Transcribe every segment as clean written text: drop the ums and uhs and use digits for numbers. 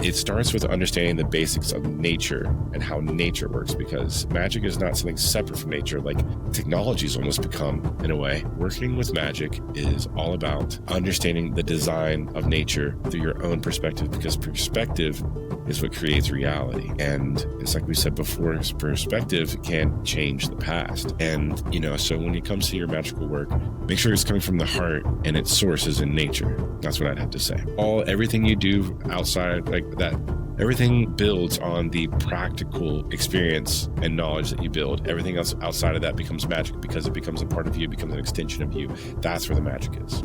It starts with understanding the basics of nature and how nature works, because magic is not something separate from nature, like technology's almost become, in a way. Working with magic is all about understanding the design of nature through your own perspective, because perspective is what creates reality. And it's like we said before, perspective can change the past. And, so when it comes to your magical work, make sure it's coming from the heart and its source is in nature. That's what I'd have to say. Everything you do outside like that, everything builds on the practical experience and knowledge that you build. Everything else outside of that becomes magic because it becomes a part of you, becomes an extension of you. That's where the magic is.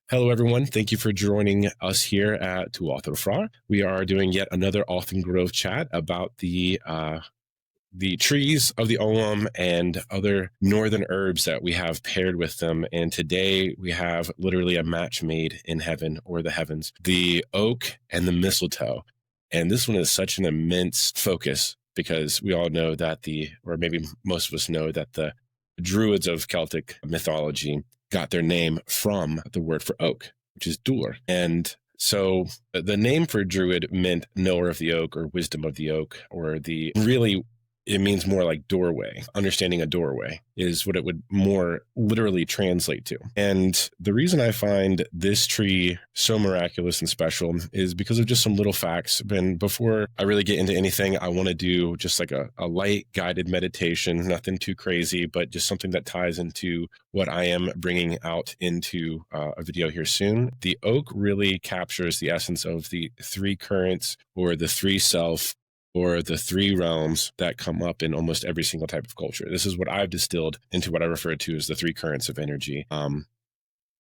Hello, everyone. Thank you for joining us here at Tu Fra. We are doing yet another Altham Grove chat about the trees of the Ogham and other northern herbs that we have paired with them. And today we have literally a match made in heaven or the heavens, the oak and the mistletoe. And this one is such an immense focus because we all know that or maybe most of us know that the Druids of Celtic mythology got their name from the word for oak, which is dúr. And so the name for Druid meant knower of the oak or wisdom of the oak, or it means more like doorway. Understanding a doorway is what it would more literally translate to. And the reason I find this tree so miraculous and special is because of just some little facts. And before I really get into anything, I want to do just like a light guided meditation, nothing too crazy, but just something that ties into what I am bringing out into a video here soon. The oak really captures the essence of the three currents or the three self or the three realms that come up in almost every single type of culture. This is what I've distilled into what I refer to as the three currents of energy. And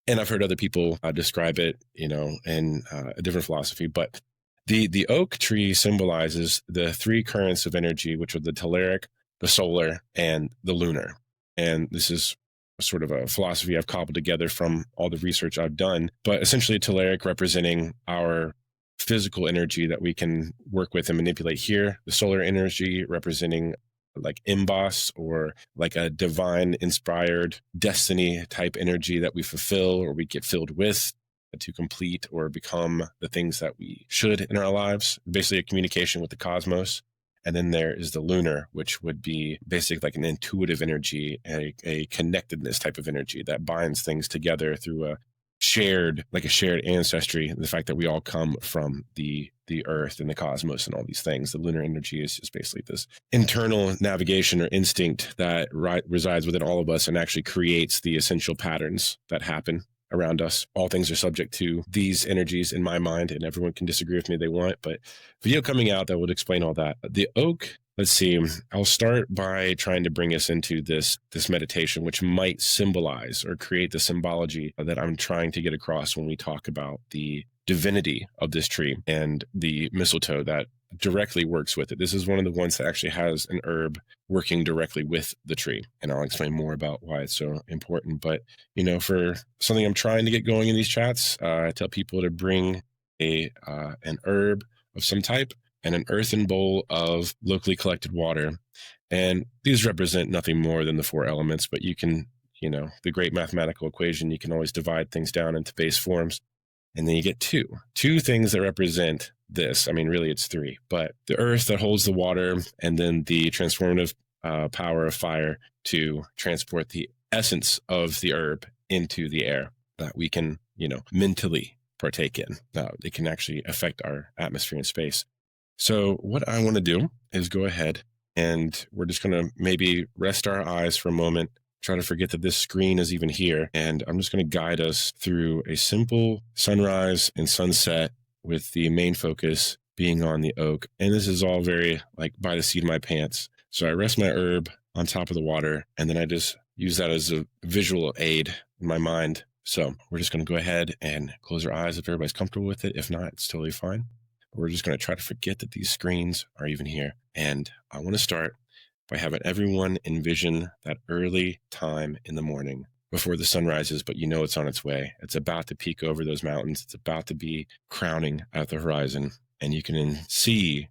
I've heard other people describe it, in a different philosophy. But the oak tree symbolizes the three currents of energy, which are the telluric, the solar, and the lunar. And this is sort of a philosophy I've cobbled together from all the research I've done. But essentially, telluric representing our physical energy that we can work with and manipulate here. The solar energy representing like emboss or like a divine inspired destiny type energy that we fulfill or we get filled with to complete or become the things that we should in our lives. Basically a communication with the cosmos. And then there is the lunar, which would be basically like an intuitive energy, a connectedness type of energy that binds things together through a shared ancestry, the fact that we all come from the earth and the cosmos and all these things. The lunar energy is just basically this internal navigation or instinct that resides within all of us and actually creates the essential patterns that happen around us. All things are subject to these energies in my mind, and everyone can disagree with me if they want, but video coming out that would explain all that. The oak, let's see, I'll start by trying to bring us into this meditation, which might symbolize or create the symbology that I'm trying to get across when we talk about the divinity of this tree and the mistletoe that directly works with it. This is one of the ones that actually has an herb working directly with the tree. And I'll explain more about why it's so important. But, for something I'm trying to get going in these chats, I tell people to bring an herb of some type and an earthen bowl of locally collected water. And these represent nothing more than the four elements, but you can, the great mathematical equation, you can always divide things down into base forms. And then you get two things that represent this. I mean, really it's three, but the earth that holds the water, and then the transformative power of fire to transport the essence of the herb into the air that we can, mentally partake in. It can actually affect our atmosphere and space. So what I want to do is go ahead and we're just going to maybe rest our eyes for a moment, try to forget that this screen is even here. And I'm just going to guide us through a simple sunrise and sunset with the main focus being on the oak. And this is all very like by the seat of my pants. So I rest my herb on top of the water, and then I just use that as a visual aid in my mind. So we're just going to go ahead and close our eyes if everybody's comfortable with it. If not, it's totally fine. We're just going to try to forget that these screens are even here. And I want to start by having everyone envision that early time in the morning before the sun rises, but you know it's on its way. It's about to peek over those mountains. It's about to be crowning at the horizon. And you can see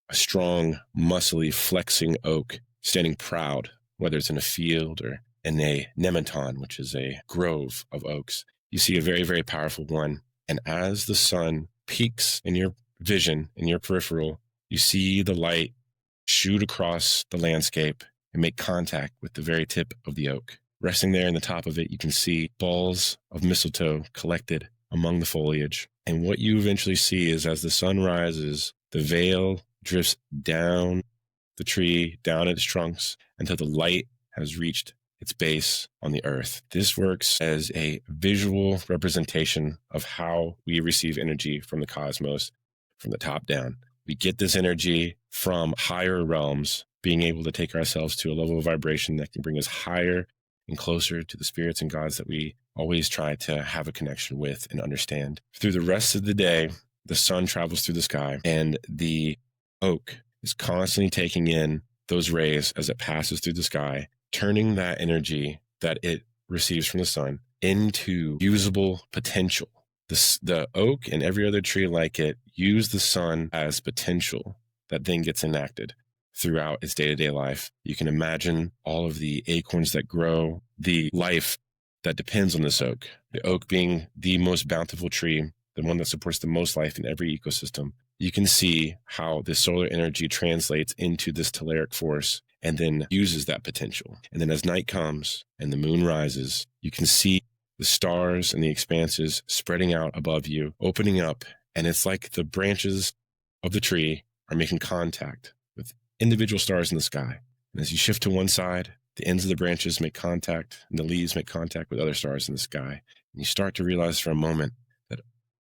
a strong, muscly, flexing oak standing proud, whether it's in a field or in a nemeton, which is a grove of oaks. You see a very, very powerful one. And as the sun peaks in your vision, in your peripheral, you see the light shoot across the landscape and make contact with the very tip of the oak. Resting there in the top of it, you can see balls of mistletoe collected among the foliage. And what you eventually see is as the sun rises, the veil drifts down the tree, down its trunks, until the light has reached its base on the earth. This works as a visual representation of how we receive energy from the cosmos from the top down. We get this energy from higher realms, being able to take ourselves to a level of vibration that can bring us higher and closer to the spirits and gods that we always try to have a connection with and understand. Through the rest of the day, the sun travels through the sky, and the oak is constantly taking in those rays as it passes through the sky, turning that energy that it receives from the sun into usable potential. The oak and every other tree like it use the sun as potential that then gets enacted throughout its day-to-day life. You can imagine all of the acorns that grow, the life that depends on this oak, the oak being the most bountiful tree, the one that supports the most life in every ecosystem. You can see how the solar energy translates into this telluric force and then uses that potential. And then as night comes and the moon rises, you can see the stars and the expanses spreading out above you, opening up, and it's like the branches of the tree are making contact with individual stars in the sky. And as you shift to one side, the ends of the branches make contact and the leaves make contact with other stars in the sky. And you start to realize for a moment that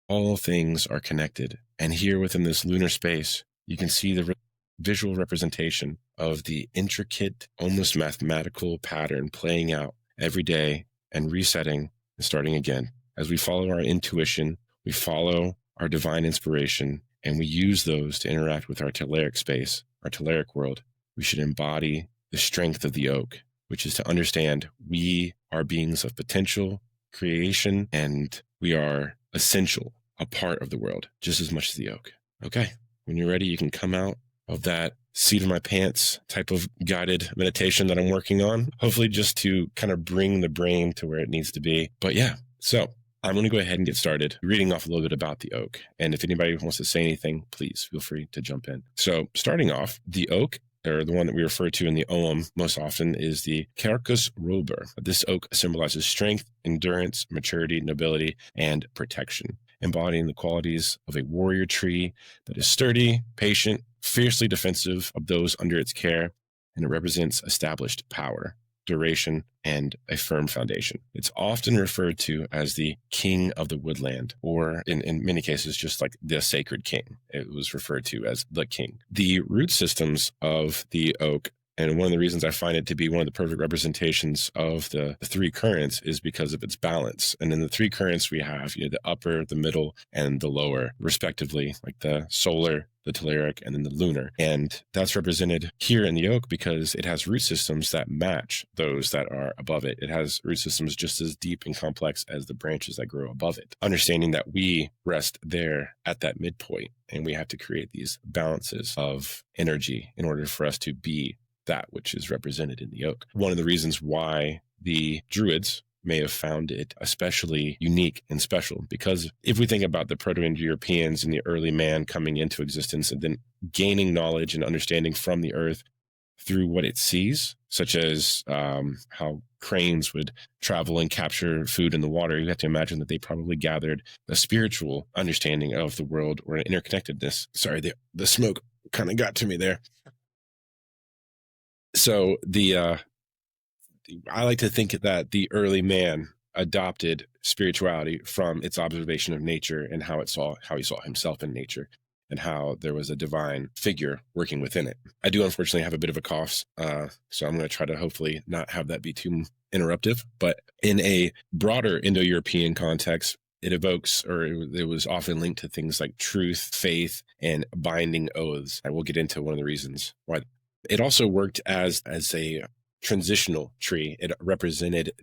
all things are connected. And here within this lunar space, you can see the visual representation of the intricate, almost mathematical pattern playing out every day and resetting and starting again. As we follow our intuition, we follow our divine inspiration, and we use those to interact with our telluric space, our telluric world. We should embody the strength of the oak, which is to understand we are beings of potential, creation, and we are essential, a part of the world, just as much as the oak. Okay, when you're ready, you can come out of that seat of my pants type of guided meditation that I'm working on, hopefully just to kind of bring the brain to where it needs to be. But yeah, so I'm going to go ahead and get started reading off a little bit about the oak. And if anybody wants to say anything, please feel free to jump in. So starting off, the oak, or the one that we refer to in the Ogham most often, is the Quercus robur. This oak symbolizes strength, endurance, maturity, nobility, and protection, embodying the qualities of a warrior tree that is sturdy, patient, fiercely defensive of those under its care, and it represents established power, duration, and a firm foundation. It's often referred to as the king of the woodland, or in many cases, just like the sacred king. It was referred to as the king. The root systems of the oak, and one of the reasons I find it to be one of the perfect representations of the three currents, is because of its balance. And in the three currents, we have the upper, the middle, and the lower, respectively, like the solar, the telluric, and then the lunar. And that's represented here in the oak because it has root systems that match those that are above it. It has root systems just as deep and complex as the branches that grow above it. Understanding that we rest there at that midpoint, and we have to create these balances of energy in order for us to be that which is represented in the oak. One of the reasons why the Druids may have found it especially unique and special, because if we think about the Proto-Indo-Europeans and the early man coming into existence and then gaining knowledge and understanding from the earth through what it sees, such as how cranes would travel and capture food in the water, you have to imagine that they probably gathered a spiritual understanding of the world, or an interconnectedness. Sorry, the smoke kind of got to me there. So I like to think that the early man adopted spirituality from its observation of nature and how he saw himself in nature, and how there was a divine figure working within it. I do unfortunately have a bit of a cough, so I'm going to try to hopefully not have that be too interruptive. But in a broader Indo-European context, it evokes, or it was often linked to things like truth, faith, and binding oaths. I will get into one of the reasons why. It also worked as a transitional tree. It represented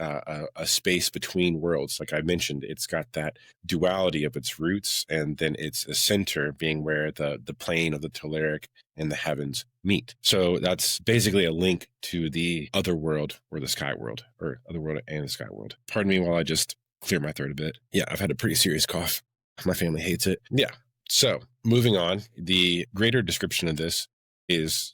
a space between worlds. Like I mentioned, it's got that duality of its roots, and then its a center being where the plane of the telluric and the heavens meet. So that's basically a link to the other world or the sky world, or other world and the sky world. Pardon me while I just clear my throat a bit. Yeah, I've had a pretty serious cough. My family hates it. Yeah. So moving on, the greater description of this is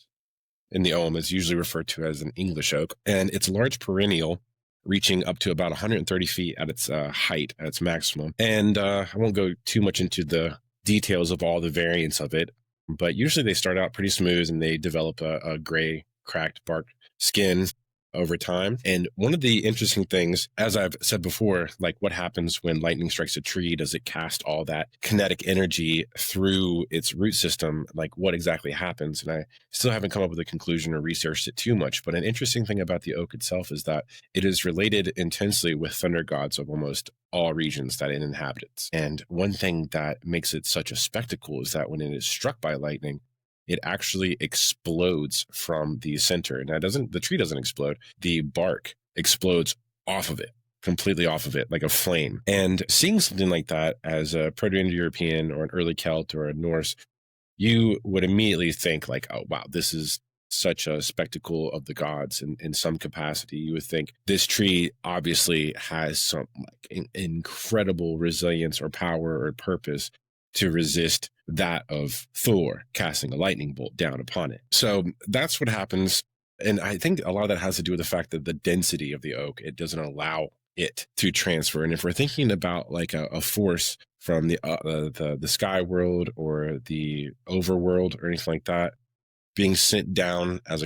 in the Ogham is usually referred to as an English oak, and it's a large perennial reaching up to about 130 feet at its height, at its maximum. And I won't go too much into the details of all the variants of it, but usually they start out pretty smooth and they develop a gray, cracked bark skin over time. And one of the interesting things, as I've said before, like what happens when lightning strikes a tree? Does it cast all that kinetic energy through its root system? Like what exactly happens? And I still haven't come up with a conclusion or researched it too much. But an interesting thing about the oak itself is that it is related intensely with thunder gods of almost all regions that it inhabits. And one thing that makes it such a spectacle is that when it is struck by lightning, it actually explodes from the center. Now, the tree doesn't explode. The bark explodes off of it, completely off of it, like a flame. And seeing something like that as a Proto-Indo-European or an early Celt or a Norse, you would immediately think like, oh, wow, this is such a spectacle of the gods in some capacity. You would think this tree obviously has some like incredible resilience or power or purpose to resist that of Thor casting a lightning bolt down upon it. So that's what happens. And I think a lot of that has to do with the fact that the density of the oak, it doesn't allow it to transfer. And if we're thinking about like a force from the sky world or the overworld or anything like that, being sent down as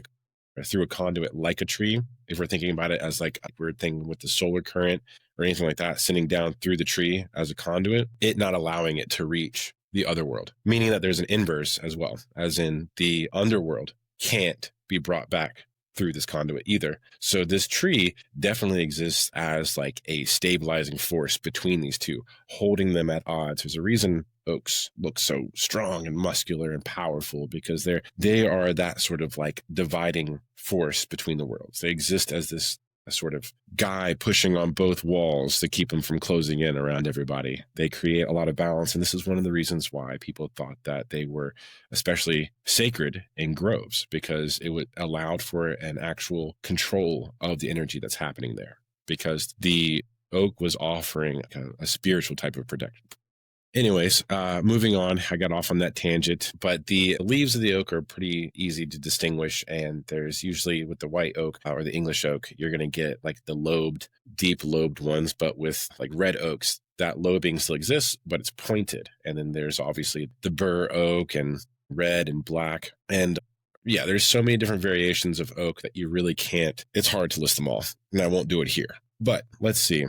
through a conduit like a tree, if we're thinking about it as like a weird thing with the solar current or anything like that, sending down through the tree as a conduit, it not allowing it to reach the other world, meaning that there's an inverse as well, as in the underworld can't be brought back through this conduit either. So this tree definitely exists as like a stabilizing force between these two, holding them at odds. There's a reason oaks look so strong and muscular and powerful, because they are that sort of like dividing force between the worlds. They exist as this a sort of guy pushing on both walls to keep them from closing in around everybody. They create a lot of balance. And this is one of the reasons why people thought that they were especially sacred in groves, because it would allowed for an actual control of the energy that's happening there, because the oak was offering a spiritual type of protection. Anyways, moving on, I got off on that tangent, but the leaves of the oak are pretty easy to distinguish. And there's usually with the white oak or the English oak, you're going to get like the deep lobed ones, but with like red oaks, that lobing still exists, but it's pointed. And then there's obviously the bur oak and red and black. And yeah, there's so many different variations of oak that you really can't, it's hard to list them all. And I won't do it here. But let's see.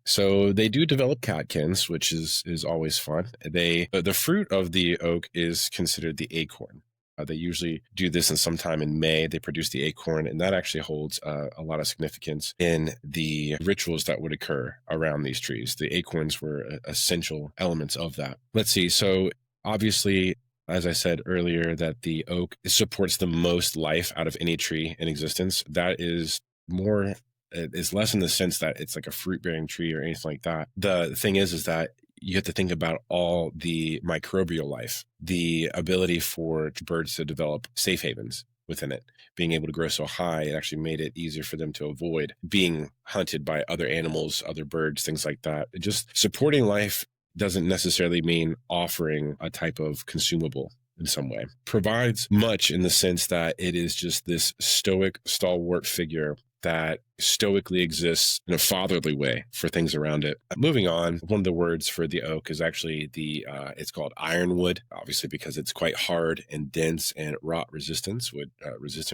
So they do develop catkins, which is always fun. The fruit of the oak is considered the acorn. They usually do this in sometime in May. They produce the acorn, and that actually holds a lot of significance in the rituals that would occur around these trees. The acorns were essential elements of that. Let's see. So obviously, as I said earlier, that the oak supports the most life out of any tree in existence. That is more... It's less in the sense that it's like a fruit-bearing tree or anything like that. The thing is that you have to think about all the microbial life, the ability for birds to develop safe havens within it. Being able to grow so high, it actually made it easier for them to avoid being hunted by other animals, other birds, things like that. Just supporting life doesn't necessarily mean offering a type of consumable in some way. Provides much in the sense that it is just this stoic, stalwart figure that stoically exists in a fatherly way for things around it. Moving on, one of the words for the oak is actually it's called ironwood, obviously because it's quite hard and dense and rot resistant,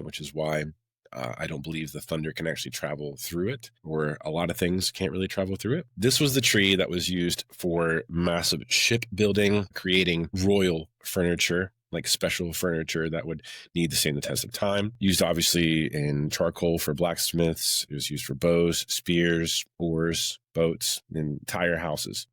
which is why I don't believe the thunder can actually travel through it, or a lot of things can't really travel through it. This was the tree that was used for massive shipbuilding, creating royal furniture, like special furniture that would need to stand the test of time. Used obviously in charcoal for blacksmiths. It was used for bows, spears, oars, boats, and entire houses.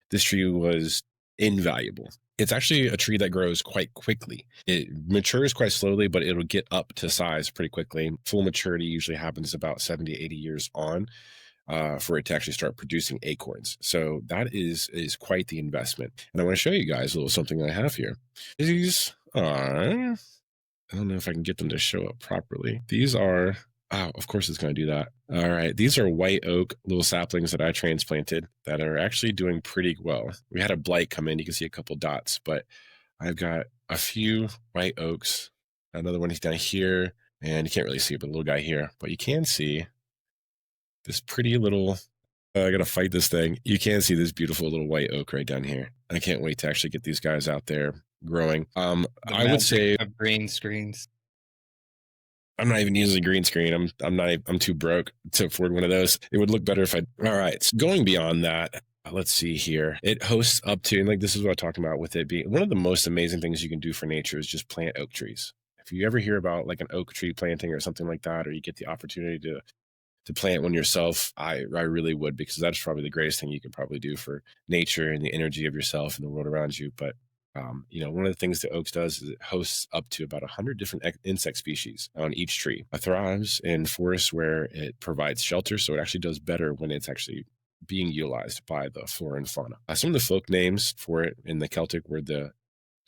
This tree was invaluable. It's actually a tree that grows quite quickly. It matures quite slowly, but it'll get up to size pretty quickly. Full maturity usually happens about 70, 80 years on for it to actually start producing acorns. So that is quite the investment. And I want to show you guys a little something I have here. These are, I don't know if I can get them to show up properly. These are, oh, of course it's going to do that. All right. These are white oak little saplings that I transplanted that are actually doing pretty well. We had a blight come in. You can see a couple dots, but I've got a few white oaks. Another one is down here, and you can't really see it, but a little guy here. But you can see this pretty little, I got to fight this thing. You can see this beautiful little white oak right down here. I can't wait to actually get these guys out there growing. I would say of green screens. I'm not even using a green screen. I'm too broke to afford one of those. It would look better if I, all right. So going beyond that, let's see here. It hosts up to, and like this is what I'm talking about with it being one of the most amazing things you can do for nature is just plant oak trees. If you ever hear about like an oak tree planting or something like that, or you get the opportunity to plant one yourself, I really would, because that's probably the greatest thing you could probably do for nature and the energy of yourself and the world around you. But one of the things that oaks does is it hosts up to about 100 different insect species on each tree. It thrives in forests where it provides shelter, so it actually does better when it's actually being utilized by the flora and fauna. Some of the folk names for it in the Celtic were the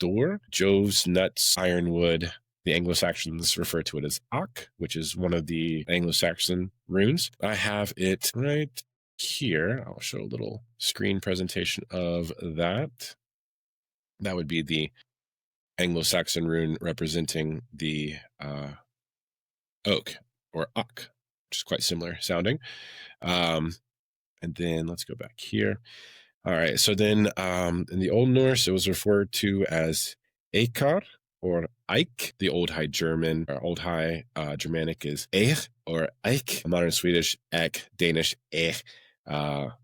Dor, Jove's nuts, ironwood. The Anglo-Saxons refer to it as Ak, which is one of the Anglo-Saxon runes. I have it right here. I'll show a little screen presentation of that. That would be the Anglo-Saxon rune representing the oak, or Ak, which is quite similar sounding. And then let's go back here. All right, so then in the Old Norse, it was referred to as Eikar or Eik. The Old High German or Old High Germanic is Eich or Eik. Modern Swedish Ek, Danish Ek,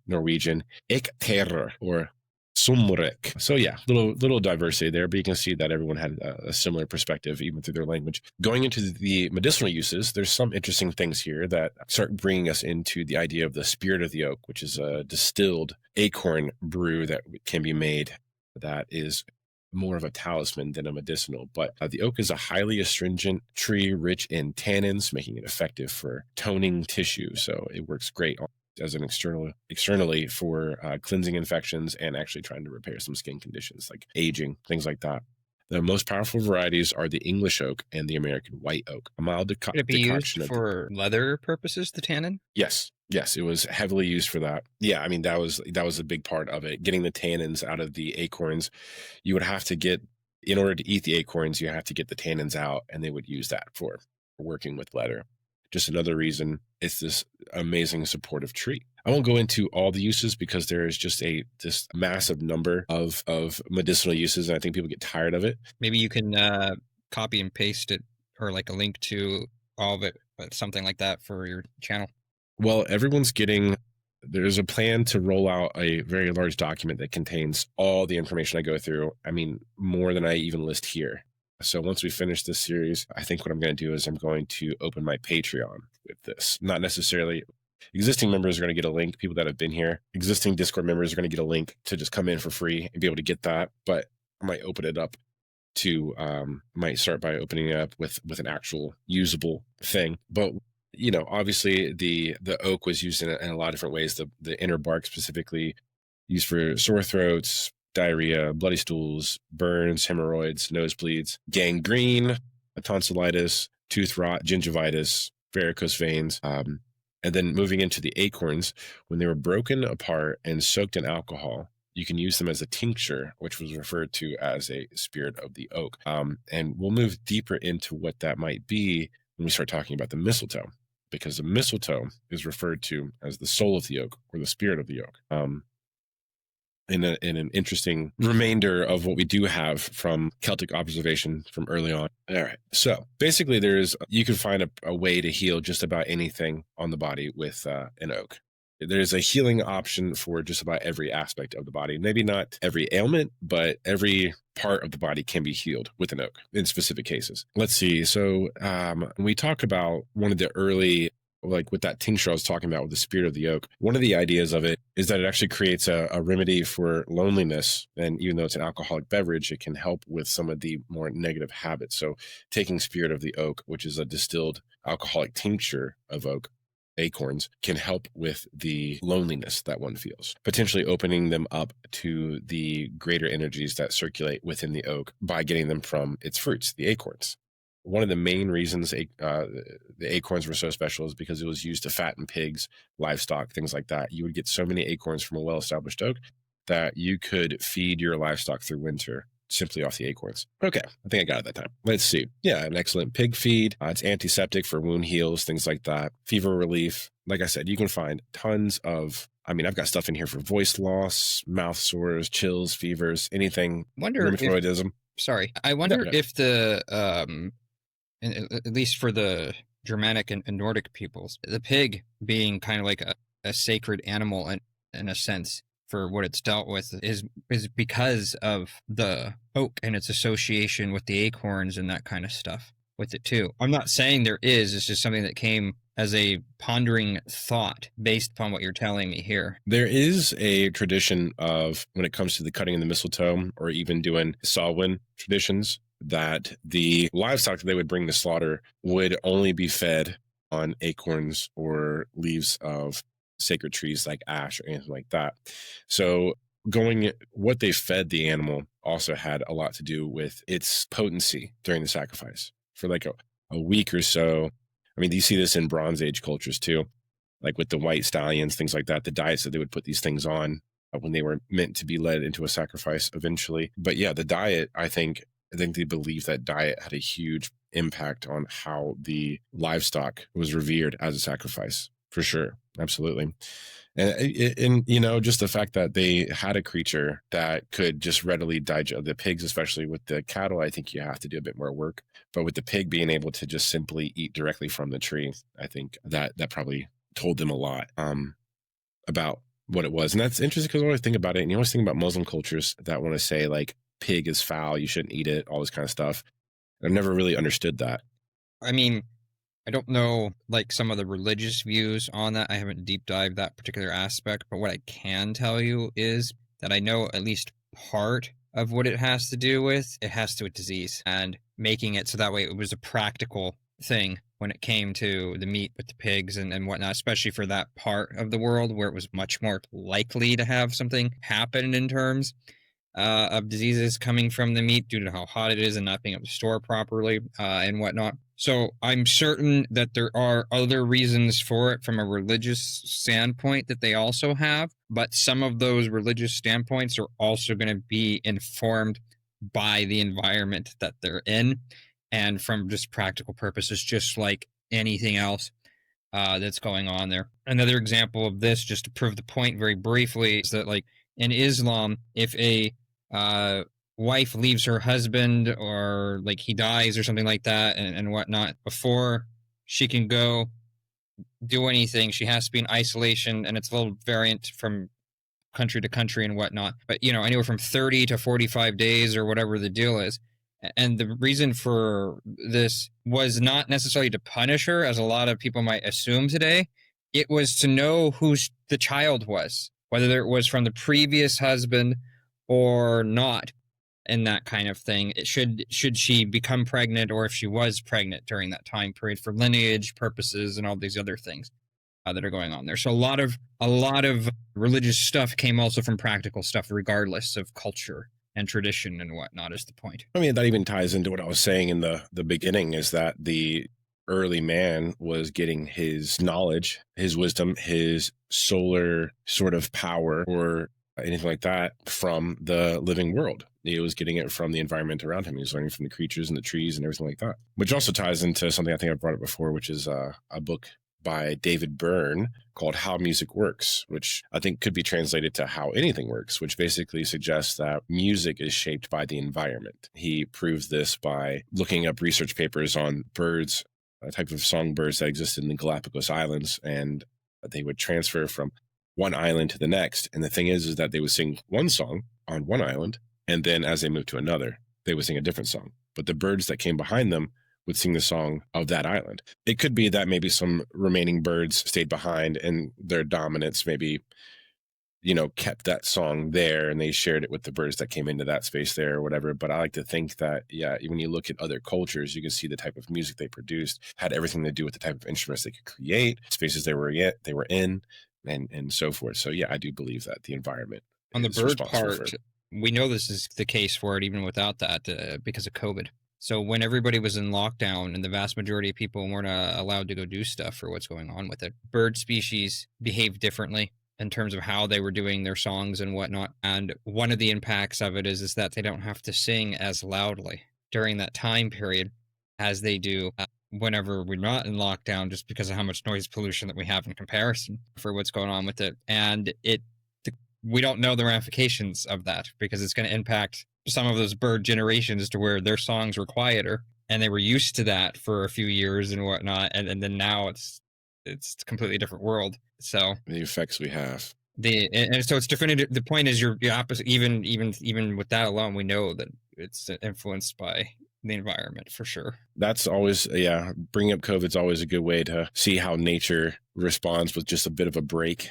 Norwegian Ekterer or Sumrek. So yeah, little diversity there, but you can see that everyone had a similar perspective even through their language. Going into the medicinal uses, there's some interesting things here that start bringing us into the idea of the spirit of the oak, which is a distilled acorn brew that can be made that is more of a talisman than a medicinal. But the oak is a highly astringent tree rich in tannins, making it effective for toning tissue. So it works great as an externally for cleansing infections and actually trying to repair some skin conditions like aging, things like that. The most powerful varieties are the English oak and the American white oak. A mild Could it be used for leather purposes, the tannin? Yes, it was heavily used for that. Yeah, I mean, that was a big part of it. Getting the tannins out of the acorns, you would have to get, in order to eat the acorns, you have to get the tannins out, and they would use that for working with leather. Just another reason it's this amazing supportive tree. I won't go into all the uses because there is just this massive number of medicinal uses, and I think people get tired of it. Maybe you can copy and paste it, or like a link to all of it, something like that for your channel. Well, there's a plan to roll out a very large document that contains all the information I go through. I mean, more than I even list here. So once we finish this series, I think what I'm going to do is I'm going to open my Patreon with this. Not necessarily existing members are going to get a link. People that have been here, existing Discord members are going to get a link to just come in for free and be able to get that. But I might open it up to, might start by opening it up with an actual usable thing. But obviously the oak was used in a lot of different ways. The inner bark specifically used for sore throats, diarrhea, bloody stools, burns, hemorrhoids, nosebleeds, gangrene, tonsillitis, tooth rot, gingivitis, varicose veins. And then moving into the acorns, when they were broken apart and soaked in alcohol, you can use them as a tincture, which was referred to as a spirit of the oak. And we'll move deeper into what that might be when we start talking about the mistletoe, because the mistletoe is referred to as the soul of the oak or the spirit of the oak. In an interesting remainder of what we do have from Celtic observation from early on. All right. So basically you can find a way to heal just about anything on the body with an oak. There's a healing option for just about every aspect of the body. Maybe not every ailment, but every part of the body can be healed with an oak in specific cases. Let's see. So we talk about one of the early like with that tincture I was talking about with the spirit of the oak, one of the ideas of it is that it actually creates a remedy for loneliness. And even though it's an alcoholic beverage, it can help with some of the more negative habits. So taking spirit of the oak, which is a distilled alcoholic tincture of oak acorns, can help with the loneliness that one feels, potentially opening them up to the greater energies that circulate within the oak by getting them from its fruits, the acorns. One of the main reasons the acorns were so special is because it was used to fatten pigs, livestock, things like that. You would get so many acorns from a well-established oak that you could feed your livestock through winter simply off the acorns. Okay, I think I got it that time. Let's see. Yeah, an excellent pig feed. It's antiseptic for wound heals, things like that. Fever relief. Like I said, you can find tons of, I mean, I've got stuff in here for voice loss, mouth sores, chills, fevers, anything, rheumatoidism. I wonder if the, at least for the Germanic and Nordic peoples, the pig being kind of like a sacred animal in a sense for what it's dealt with is because of the oak and its association with the acorns and that kind of stuff with it too. I'm not saying there is, it's just something that came as a pondering thought based upon what you're telling me here. There is a tradition of, when it comes to the cutting of the mistletoe or even doing Samhain traditions, that the livestock that they would bring to slaughter would only be fed on acorns or leaves of sacred trees like ash or anything like that. So what they fed the animal also had a lot to do with its potency during the sacrifice for like a week or so. I mean, you see this in Bronze Age cultures too, like with the white stallions, things like that, the diets that they would put these things on when they were meant to be led into a sacrifice eventually. But yeah, the diet, I think they believe that diet had a huge impact on how the livestock was revered as a sacrifice, for sure. Absolutely. And you know, just the fact that they had a creature that could just readily digest the pigs, especially with the cattle, I think you have to do a bit more work. But with the pig being able to just simply eat directly from the tree, I think that probably told them a lot about what it was. And that's interesting because I always think about it, and you always think about Muslim cultures that want to say like pig is foul, you shouldn't eat it, all this kind of stuff. I've never really understood that. I mean, I don't know like some of the religious views on that. I haven't deep dived that particular aspect, but what I can tell you is that I know at least part of what it has to do with. It has to do with disease and making it so that way it was a practical thing when it came to the meat with the pigs and whatnot, especially for that part of the world where it was much more likely to have something happen in terms of diseases coming from the meat due to how hot it is and not being able to store properly and whatnot. So I'm certain that there are other reasons for it from a religious standpoint that they also have, but some of those religious standpoints are also going to be informed by the environment that they're in and from just practical purposes, just like anything else that's going on there. Another example of this, just to prove the point very briefly, is that like in Islam, if a wife leaves her husband or like he dies or something like that and whatnot, before she can go do anything, she has to be in isolation, and it's a little variant from country to country and whatnot. But, you know, anywhere from 30 to 45 days or whatever the deal is. And the reason for this was not necessarily to punish her, as a lot of people might assume today. It was to know who the child was, whether it was from the previous husband or not, and that kind of thing. It should she become pregnant, or if she was pregnant during that time period, for lineage purposes and all these other things that are going on there. So a lot of religious stuff came also from practical stuff, regardless of culture and tradition and whatnot, is the point. I mean, that even ties into what I was saying in the beginning, is that the early man was getting his knowledge, his wisdom, his solar sort of power or anything like that from the living world. He was getting it from the environment around him. He was learning from the creatures and the trees and everything like that, which also ties into something I think I've brought up before, which is a book by David Byrne called How Music Works, which I think could be translated to How Anything Works, which basically suggests that music is shaped by the environment. He proves this by looking up research papers on birds, a type of songbirds that exist in the Galapagos Islands, and they would transfer from one island to the next. And the thing is that they would sing one song on one island, and then as they moved to another, they would sing a different song. But the birds that came behind them would sing the song of that island. It could be that maybe some remaining birds stayed behind and their dominance maybe, kept that song there and they shared it with the birds that came into that space there or whatever. But I like to think that, yeah, when you look at other cultures, you can see the type of music they produced had everything to do with the type of instruments they could create, spaces they were in, and so forth. So yeah, I do believe that the environment On the is bird responsible for part, it. we know this is the case for it even without that because of COVID. So when everybody was in lockdown and the vast majority of people weren't allowed to go do stuff for what's going on with it, bird species behave differently in terms of how they were doing their songs and whatnot. And one of the impacts of it is that they don't have to sing as loudly during that time period as they do whenever we're not in lockdown, just because of how much noise pollution that we have in comparison for what's going on with it. And we don't know the ramifications of that because it's going to impact some of those bird generations to where their songs were quieter and they were used to that for a few years and whatnot, and then now it's a completely different world. So The effects we have. and so it's different. The point is you're opposite. Even with that alone, we know that it's influenced by the environment for sure. That's always, yeah, bringing up COVID's always a good way to see how nature responds with just a bit of a break,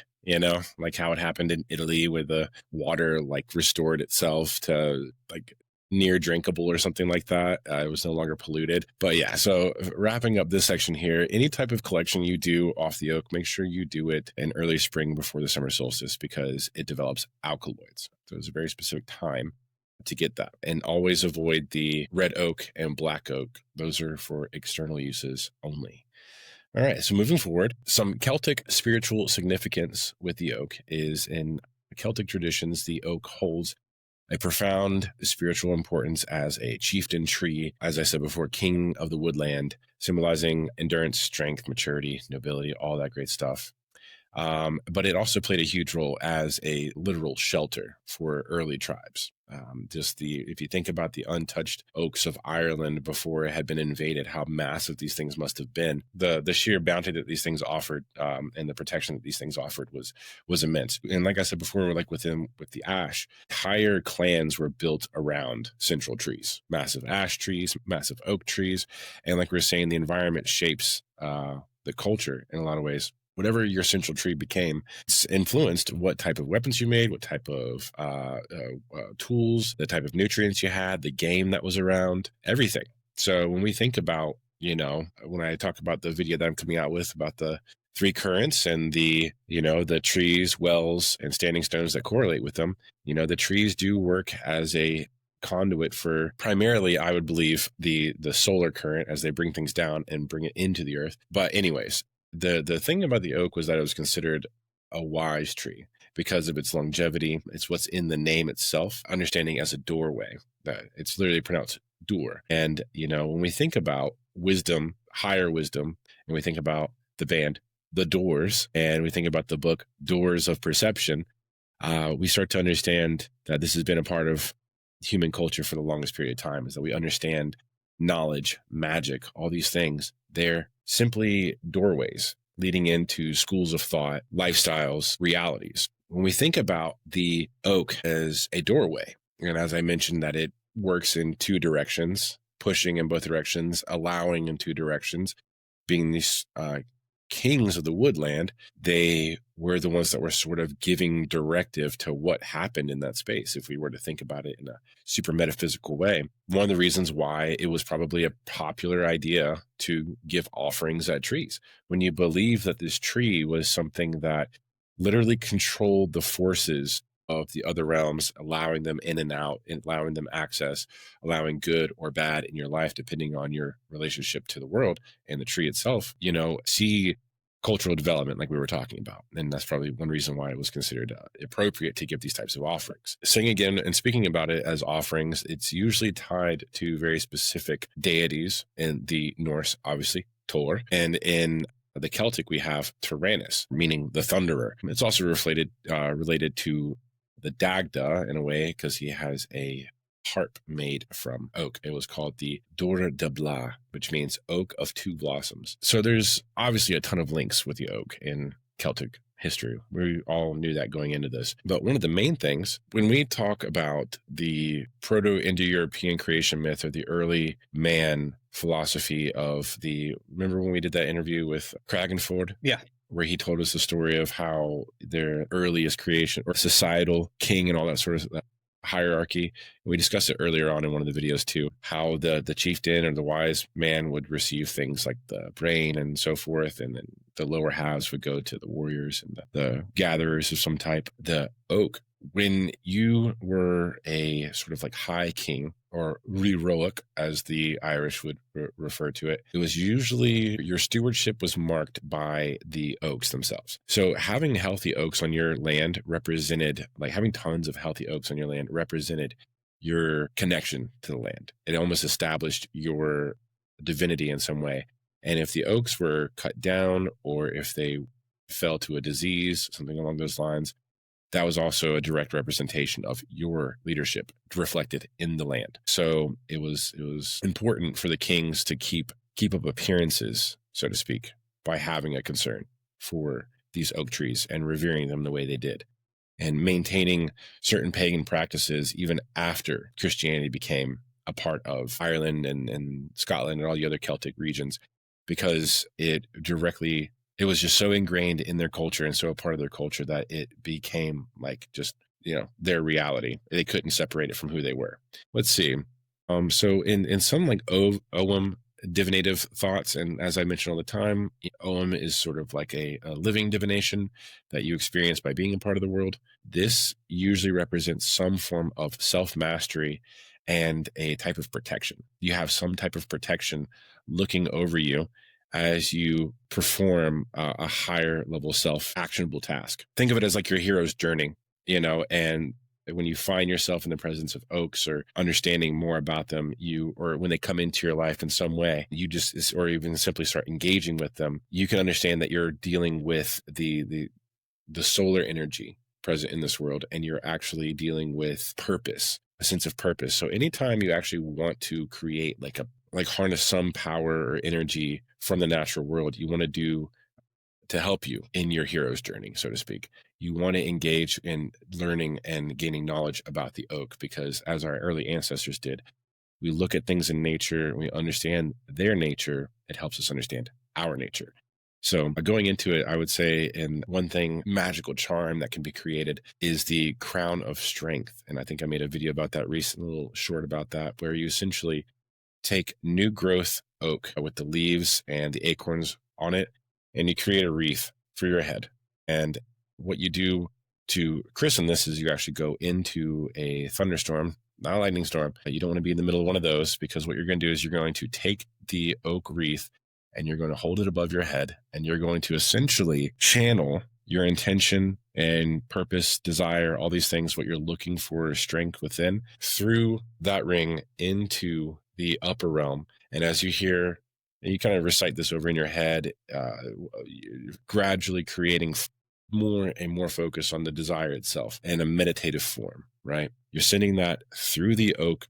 like how it happened in Italy where the water like restored itself to like near drinkable or something like that. It was no longer polluted. But yeah, so wrapping up this section here, any type of collection you do off the oak, make sure you do it in early spring before the summer solstice because it develops alkaloids. So it's a very specific time to get that, and always avoid the red oak and black oak. Those are for external uses only. All right, so moving forward, some Celtic spiritual significance with the oak is in Celtic traditions, the oak holds a profound spiritual importance as a chieftain tree, as I said before, king of the woodland, symbolizing endurance, strength, maturity, nobility, all that great stuff. But it also played a huge role as a literal shelter for early tribes. If you think about the untouched oaks of Ireland before it had been invaded, how massive these things must have been. The sheer bounty that these things offered and the protection that these things offered was immense. And like I said before, like with the ash, entire clans were built around central trees, massive ash trees, massive oak trees, and like we were saying, the environment shapes the culture in a lot of ways. Whatever your central tree became, it's influenced what type of weapons you made, what type of tools, the type of nutrients you had, the game that was around, everything. So when we think about, when I talk about the video that I'm coming out with about the three currents and the trees, wells, and standing stones that correlate with them, the trees do work as a conduit for primarily, I would believe, the solar current as they bring things down and bring it into the earth. But anyways, the thing about the oak was that it was considered a wise tree because of its longevity. It's what's in the name itself, understanding as a doorway. That it's literally pronounced door. And when we think about wisdom, higher wisdom, and we think about the band, The Doors, and we think about the book Doors of Perception, we start to understand that this has been a part of human culture for the longest period of time, is that we understand knowledge, magic, all these things. They're simply doorways leading into schools of thought, lifestyles, realities. When we think about the oak as a doorway, and as I mentioned that it works in two directions, pushing in both directions, allowing in two directions, being these kings of the woodland, they were the ones that were sort of giving directive to what happened in that space. If we were to think about it in a super metaphysical way, one of the reasons why it was probably a popular idea to give offerings at trees, when you believe that this tree was something that literally controlled the forces of the other realms, allowing them in and out, and allowing them access, allowing good or bad in your life, depending on your relationship to the world and the tree itself, see cultural development like we were talking about. And that's probably one reason why it was considered appropriate to give these types of offerings. Saying again and speaking about it as offerings, it's usually tied to very specific deities. In the Norse, obviously, Thor, and in the Celtic, we have Tyrannus, meaning the thunderer. It's also related to the Dagda in a way, because he has a harp made from oak. It was called the Dora de Bla, which means oak of two blossoms. So there's obviously a ton of links with the oak in Celtic history. We all knew that going into this. But one of the main things, when we talk about the Proto-Indo-European creation myth, or the early man philosophy of remember when we did that interview with Kragenford? Yeah. Where he told us the story of how their earliest creation or societal king and all that sort of hierarchy. We discussed it earlier on in one of the videos too, how the chieftain or the wise man would receive things like the brain and so forth, and then the lower halves would go to the warriors and the gatherers of some type. The oak, when you were a sort of like high king, or heroic as the Irish would refer to it, it was usually your stewardship was marked by the oaks themselves. So having healthy oaks on your land represented, like having tons of healthy oaks on your land represented your connection to the land. It almost established your divinity in some way. And if the oaks were cut down, or if they fell to a disease, something along those lines, that was also a direct representation of your leadership reflected in the land. So it was important for the kings to keep up appearances, so to speak, by having a concern for these oak trees and revering them the way they did, and maintaining certain pagan practices even after Christianity became a part of Ireland and Scotland and all the other Celtic regions, because it was just so ingrained in their culture and so a part of their culture that it became like just, their reality. They couldn't separate it from who they were. Let's see. So in some like Ogham divinative thoughts, and as I mentioned all the time, Ogham is sort of like a living divination that you experience by being a part of the world. This usually represents some form of self-mastery and a type of protection. You have some type of protection looking over you as you perform a higher level self-actionable task. Think of it as like your hero's journey, and when you find yourself in the presence of oaks, or understanding more about them, or when they come into your life in some way, or even simply start engaging with them, you can understand that you're dealing with the solar energy present in this world, and you're actually dealing with purpose, a sense of purpose. So anytime you actually want to create like harness some power or energy from the natural world, you want to do to help you in your hero's journey, so to speak. You want to engage in learning and gaining knowledge about the oak, because as our early ancestors did, we look at things in nature, we understand their nature, it helps us understand our nature. So going into it, I would say, and one thing, magical charm that can be created is the crown of strength. And I think I made a video about that recently, a little short about that, where you essentially take new growth oak with the leaves and the acorns on it, and you create a wreath for your head. And what you do to christen this is you actually go into a thunderstorm, not a lightning storm. You don't want to be in the middle of one of those, because what you're going to do is you're going to take the oak wreath and you're going to hold it above your head, and you're going to essentially channel your intention and purpose, desire, all these things, what you're looking for, strength within, through that ring into the upper realm. And as you kind of recite this over in your head, gradually creating more and more focus on the desire itself in a meditative form, right? You're sending that through the oak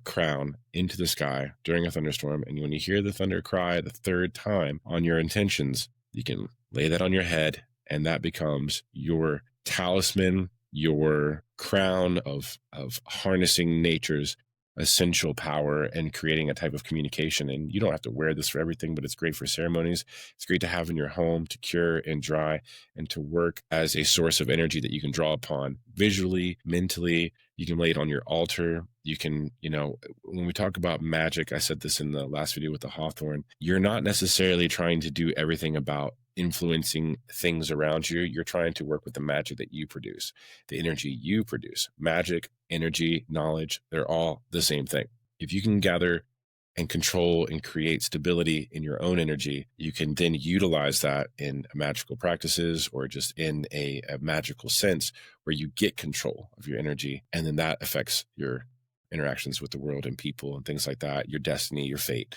crown into the sky during a thunderstorm. And when you hear the thunder cry the third time on your intentions, you can lay that on your head, and that becomes your talisman, your crown of harnessing nature's essential power and creating a type of communication. And you don't have to wear this for everything, but it's great for ceremonies. It's great to have in your home to cure and dry, and to work as a source of energy that you can draw upon visually, mentally. You can lay it on your altar. You can, when we talk about magic, I said this in the last video with the hawthorn, you're not necessarily trying to do everything about influencing things around you. You're trying to work with the magic that you produce, the energy you produce. Magic, energy, knowledge, they're all the same thing. If you can gather and control and create stability in your own energy, you can then utilize that in magical practices, or just in a magical sense where you get control of your energy. And then that affects your interactions with the world and people and things like that, your destiny, your fate.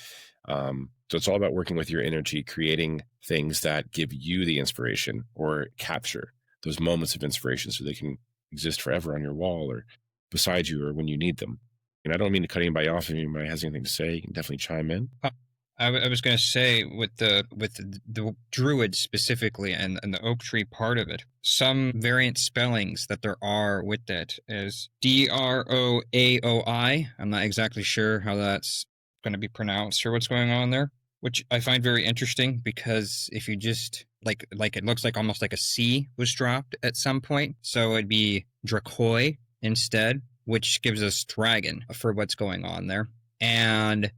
So it's all about working with your energy, creating things that give you the inspiration, or capture those moments of inspiration so they can exist forever on your wall or beside you, or when you need them. And I don't mean to cut anybody off. If anybody has anything to say, you can definitely chime in. I was going to say with the druid specifically and the oak tree part of it, some variant spellings that there are with it is Droaoi. I'm not exactly sure how that's going to be pronounced or what's going on there, which I find very interesting because if you just like it looks like almost like a C was dropped at some point, so it'd be Drakoi instead, which gives us dragon for what's going on there. And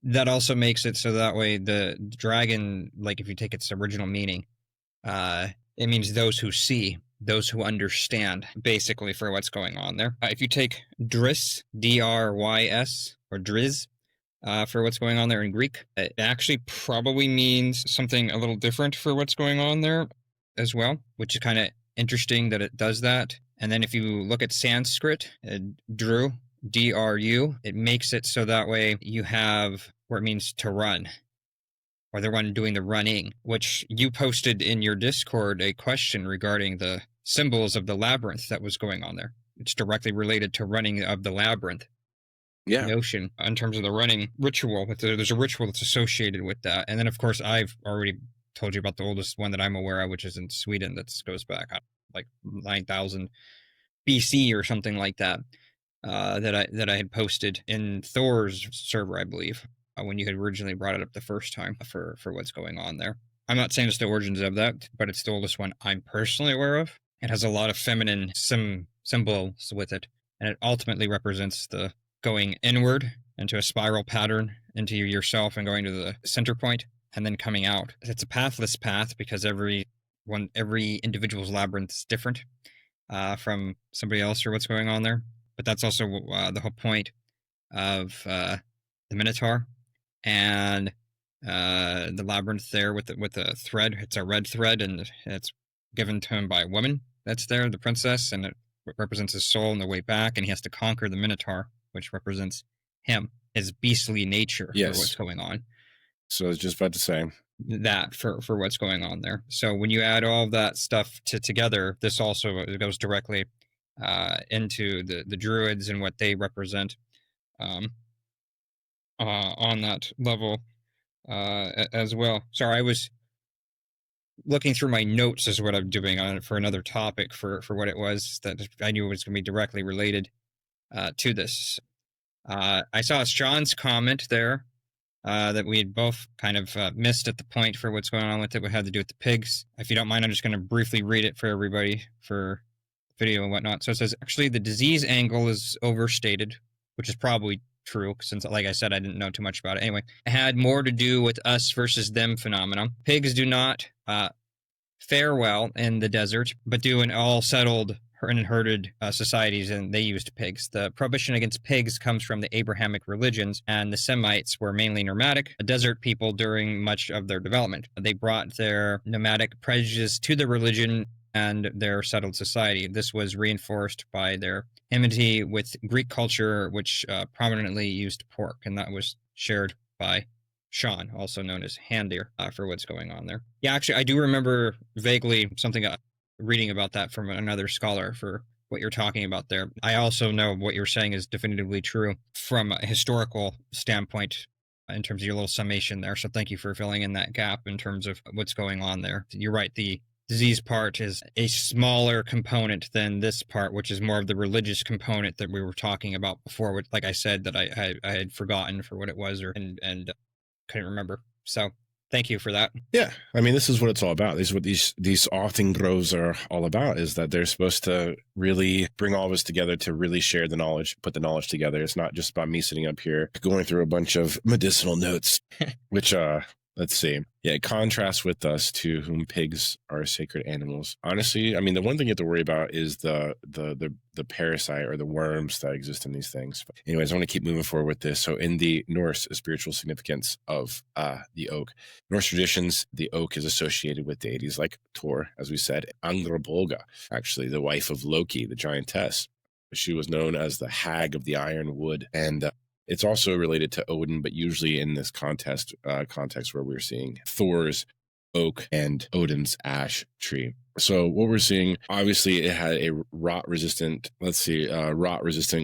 that also makes it so that way the dragon, like if you take its original meaning, it means those who see, those who understand, basically for what's going on there. If you take Dris, Drys, or Driz, for what's going on there in Greek, it actually probably means something a little different for what's going on there as well, which is kind of interesting that it does that. And then if you look at Sanskrit, Dru, DRU, it makes it so that way you have where it means to run, or the one doing the running, which you posted in your Discord a question regarding the symbols of the labyrinth that was going on there. It's directly related to running of the labyrinth notion in terms of the running ritual. There's a ritual that's associated with that. And then, of course, I've already told you about the oldest one that I'm aware of, which is in Sweden, that goes back like 9,000 BC or something like that. That I had posted in Thor's server, I believe, when you had originally brought it up the first time for what's going on there. I'm not saying it's the origins of that, but it's the oldest one I'm personally aware of. It has a lot of feminine symbols with it, and it ultimately represents the going inward into a spiral pattern into yourself and going to the center point and then coming out. It's a pathless path because every individual's labyrinth is different from somebody else or what's going on there. But that's also the whole point of the Minotaur and the labyrinth there with the thread. It's a red thread, and it's given to him by a woman that's there, the princess, and it represents his soul on the way back, and he has to conquer the Minotaur, which represents him, his beastly nature for what's going on. So I was just about to say that for what's going on there. So when you add all of that stuff together, this also goes directly into the druids and what they represent on that level as well. Sorry, I was looking through my notes is what I'm doing on it for another topic for what it was that I knew was going to be directly related to this. I saw Sean's comment there that we had both kind of missed at the point for what's going on with it. We had to do with the pigs. If you don't mind, I'm just going to briefly read it for everybody for video and whatnot. So it says, actually, the disease angle is overstated, which is probably true, since, like I said, I didn't know too much about it. Anyway, it had more to do with us versus them phenomenon. Pigs do not fare well in the desert, but do in all settled and herded societies, and they used pigs. The prohibition against pigs comes from the Abrahamic religions, and the Semites were mainly nomadic, desert people during much of their development. They brought their nomadic prejudice to the religion and their settled society. This was reinforced by their enmity with Greek culture, which prominently used pork, and that was shared by Sean, also known as Handir, for what's going on there. Yeah, actually, I do remember vaguely something reading about that from another scholar for what you're talking about there. I also know what you're saying is definitively true from a historical standpoint in terms of your little summation there. So thank you for filling in that gap in terms of what's going on there. You're right. The disease part is a smaller component than this part, which is more of the religious component that we were talking about before, which, like I said, that I had forgotten for what it was and couldn't remember. So thank you for that. Yeah, I mean, this is what it's all about. This is what these often grows are all about, is that they're supposed to really bring all of us together to really share the knowledge, put the knowledge together. It's not just about me sitting up here going through a bunch of medicinal notes, which let's see. Yeah, contrast with us, to whom pigs are sacred animals. Honestly, I mean, the one thing you have to worry about is the parasite or the worms that exist in these things. But anyways, I want to keep moving forward with this. So in the Norse spiritual significance of the oak, Norse traditions, the oak is associated with deities like Thor, as we said, Angrboda, actually the wife of Loki, the giantess. She was known as the Hag of the Iron Wood, and it's also related to Odin, but usually in this context where we're seeing Thor's oak and Odin's ash tree. So what we're seeing, obviously, it had a rot resistant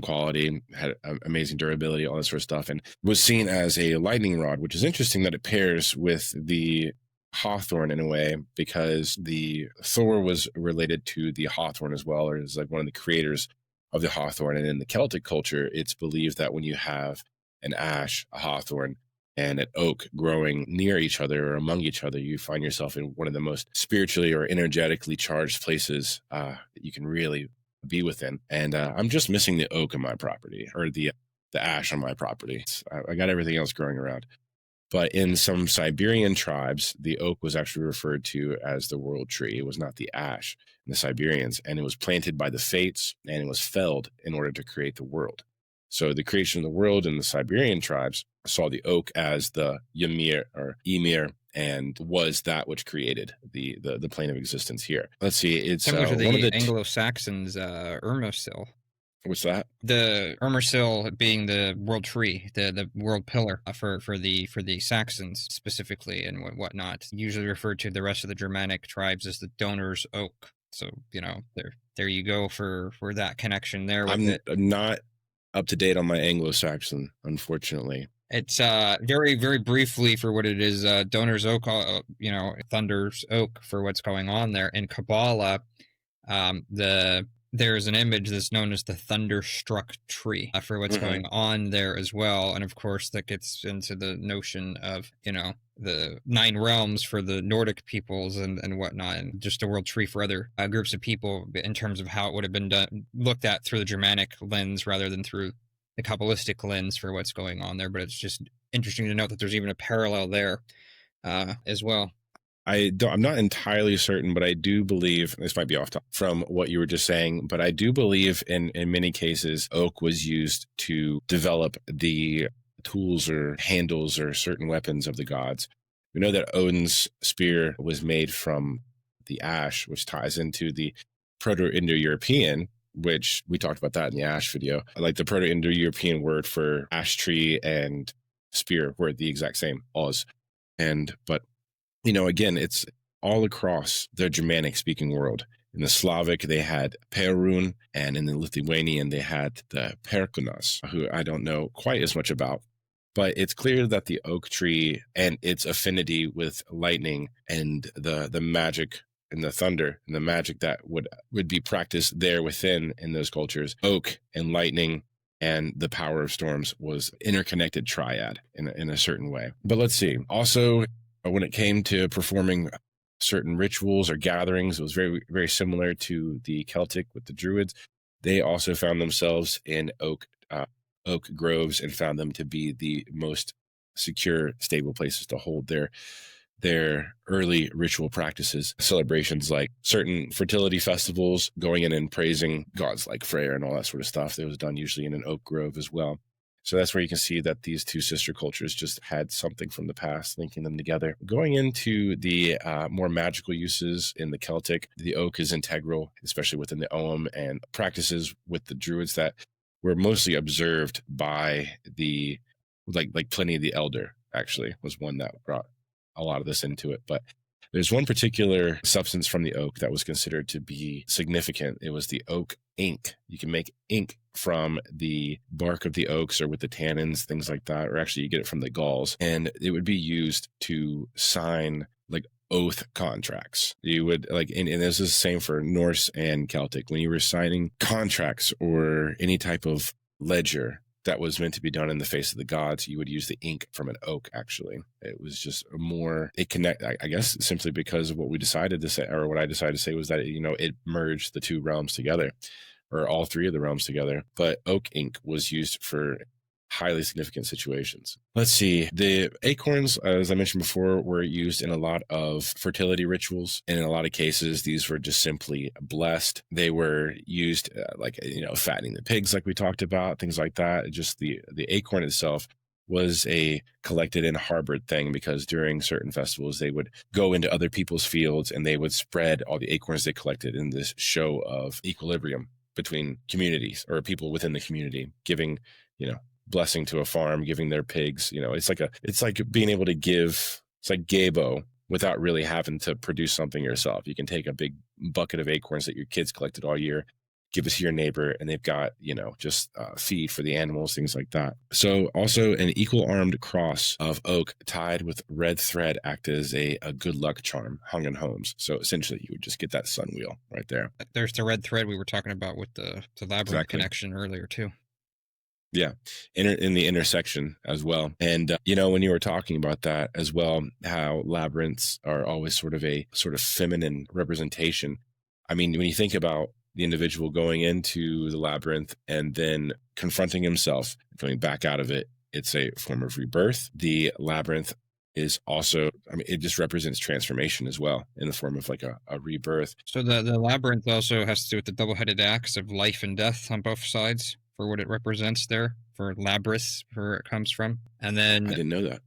quality, had amazing durability, all that sort of stuff, and was seen as a lightning rod, which is interesting that it pairs with the hawthorn in a way, because the Thor was related to the hawthorn as well, or is like one of the creators of the hawthorn. And in the Celtic culture, it's believed that when you have an ash, a hawthorn, and an oak growing near each other or among each other, you find yourself in one of the most spiritually or energetically charged places that you can really be within. And I'm just missing the oak on my property, or the ash on my property. I got everything else growing around. But in some Siberian tribes, the oak was actually referred to as the world tree. It was not the ash in the Siberians, and it was planted by the fates, and it was felled in order to create the world. So the creation of the world in the Siberian tribes saw the oak as the Ymir or Ymir, and was that which created the plane of existence here. Let's see, it's Similar to one of the the Anglo-Saxons' Irminsul. What's that? The Irminsul being the world tree, the world pillar for the Saxons specifically and whatnot. Usually referred to the rest of the Germanic tribes as the donor's oak. So there you go for that connection there with it. I'm not up to date on my Anglo-Saxon, unfortunately. It's very, very briefly for what it is, donor's oak, thunder's oak for what's going on there. In Kabbalah, there's an image that's known as the thunderstruck tree for what's going on there as well. And of course, that gets into the notion of, the 9 realms for the Nordic peoples and whatnot, and just a world tree for other groups of people in terms of how it would have been looked at through the Germanic lens rather than through the Kabbalistic lens for what's going on there. But it's just interesting to note that there's even a parallel there as well. I'm not entirely certain, but I do believe, this might be off topic from what you were just saying, but I do believe in many cases, oak was used to develop the tools or handles or certain weapons of the gods. We know that Odin's spear was made from the ash, which ties into the Proto-Indo-European, which we talked about that in the ash video. Like the Proto-Indo-European word for ash tree and spear were the exact same, Oz. But again, it's all across the Germanic speaking world. In the Slavic, they had Perun, and in the Lithuanian, they had the Perkunas, who I don't know quite as much about. But it's clear that the oak tree and its affinity with lightning and the magic and the thunder and the magic that would be practiced there within in those cultures, oak and lightning and the power of storms was interconnected triad in a certain way. But let's see. Also, when it came to performing certain rituals or gatherings, it was very, very similar to the Celtic with the Druids. They also found themselves in oak groves and found them to be the most secure, stable places to hold their early ritual practices, celebrations like certain fertility festivals, going in and praising gods like Freyr and all that sort of stuff. That was done usually in an oak grove as well. So that's where you can see that these two sister cultures just had something from the past linking them together. Going into the more magical uses in the Celtic, the oak is integral, especially within the Ogham, and practices with the Druids that were mostly observed by the, like Pliny the Elder, actually, was one that brought a lot of this into it. But there's one particular substance from the oak that was considered to be significant. It was the oak ink. You can make ink from the bark of the oaks or with the tannins, things like that, or actually you get it from the galls, and it would be used to sign like oath contracts. You would and this is the same for Norse and Celtic. When you were signing contracts or any type of ledger that was meant to be done in the face of the gods, you would use the ink from an oak. Actually, it was just I guess simply because of what we decided to say, or what I decided to say, was that it merged the two realms together, or all 3 of the realms together. But oak ink was used for highly significant situations. Let's see. The acorns, as I mentioned before, were used in a lot of fertility rituals. And in a lot of cases, these were just simply blessed. They were used fattening the pigs, like we talked about, things like that. Just the acorn itself was a collected and harbored thing, because during certain festivals, they would go into other people's fields and they would spread all the acorns they collected in this show of equilibrium between communities or people within the community, giving, blessing to a farm, giving their pigs. It's like being able to give. It's like Gabo without really having to produce something yourself. You can take a big bucket of acorns that your kids collected all year, give it to your neighbor, and they've got, just feed for the animals, things like that. So also an equal armed cross of oak tied with red thread act as a good luck charm hung in homes. So essentially you would just get that sun wheel right there. There's the red thread we were talking about with the labyrinth connection earlier too. Yeah, in the intersection as well. And, when you were talking about that as well, how labyrinths are always sort of a sort of feminine representation. I mean, when you think about the individual going into the labyrinth and then confronting himself, going back out of it, it's a form of rebirth. The labyrinth is also, it just represents transformation as well in the form of like a rebirth. So the labyrinth also has to do with the double-headed axe of life and death on both sides, for what it represents there, for labrys, where it comes from. And then I didn't know that.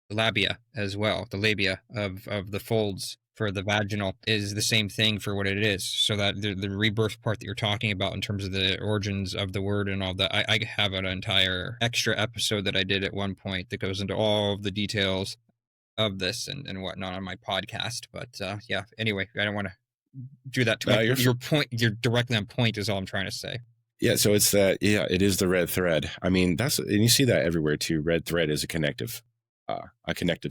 Labia as well, the labia of the folds for the vaginal is the same thing for what it is. So that the rebirth part that you're talking about in terms of the origins of the word and all that, I have an entire extra episode that I did at one point that goes into all of the details of this and whatnot on my podcast. But yeah, anyway, I don't want to do that too much. Your point, you're directly on point is all I'm trying to say. Yeah, so it's that, it is the red thread. I mean, and you see that everywhere too. Red thread is a connective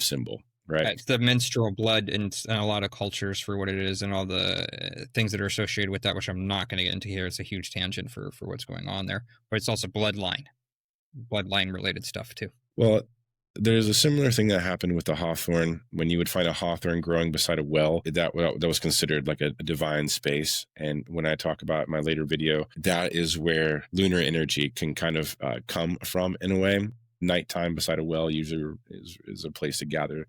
symbol, right? It's the menstrual blood in a lot of cultures for what it is and all the things that are associated with that, which I'm not going to get into here. It's a huge tangent for what's going on there. But it's also bloodline related stuff too. Well, there's a similar thing that happened with the hawthorn. When you would find a hawthorn growing beside a well, that was considered like a divine space. And when I talk about my later video, that is where lunar energy can kind of come from in a way. Nighttime beside a well usually is a place to gather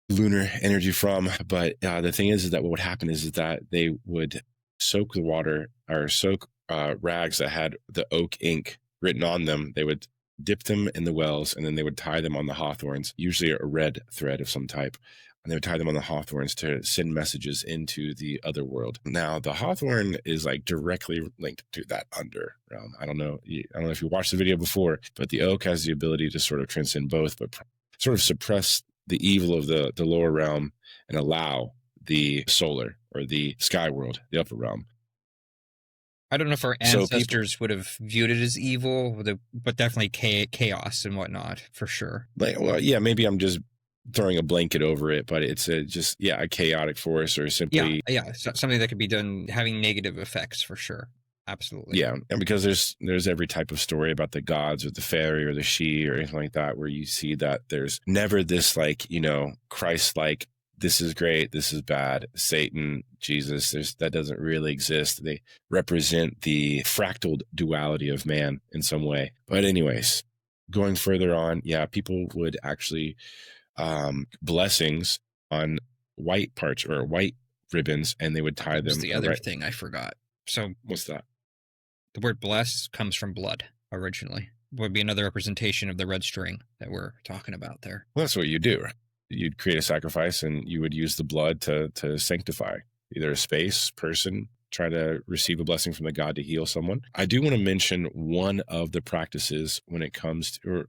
lunar energy from. But the thing is that what would happen is that they would soak the water or soak rags that had the oak ink written on them. They would dip them in the wells, and then they would tie them on the hawthorns, usually a red thread of some type. And they would tie them on the hawthorns to send messages into the other world. Now, the hawthorn is like directly linked to that under realm. I don't know if you watched the video before, but the oak has the ability to sort of transcend both, but sort of suppress the evil of the lower realm and allow the solar or the sky world, the upper realm. I don't know if our ancestors would have viewed it as evil, but definitely chaos and whatnot, for sure. Well, yeah, maybe I'm just throwing a blanket over it, but it's a chaotic force, or simply something that could be done having negative effects for sure. Absolutely. Yeah, and because there's every type of story about the gods or the fairy or the she or anything like that, where you see that there's never this Christ-like, this is great, this is bad, Satan, Jesus, that doesn't really exist. They represent the fractal duality of man in some way. But anyways, going further on, people would actually blessings on white parts or white ribbons, and they would tie them. That's the other thing I forgot. So what's that? The word bless comes from blood originally. Would be another representation of the red string that we're talking about there. Well, that's what you do. You'd create a sacrifice, and you would use the blood to sanctify either a space, person, try to receive a blessing from the god to heal someone. I do want to mention one of the practices when it comes to, or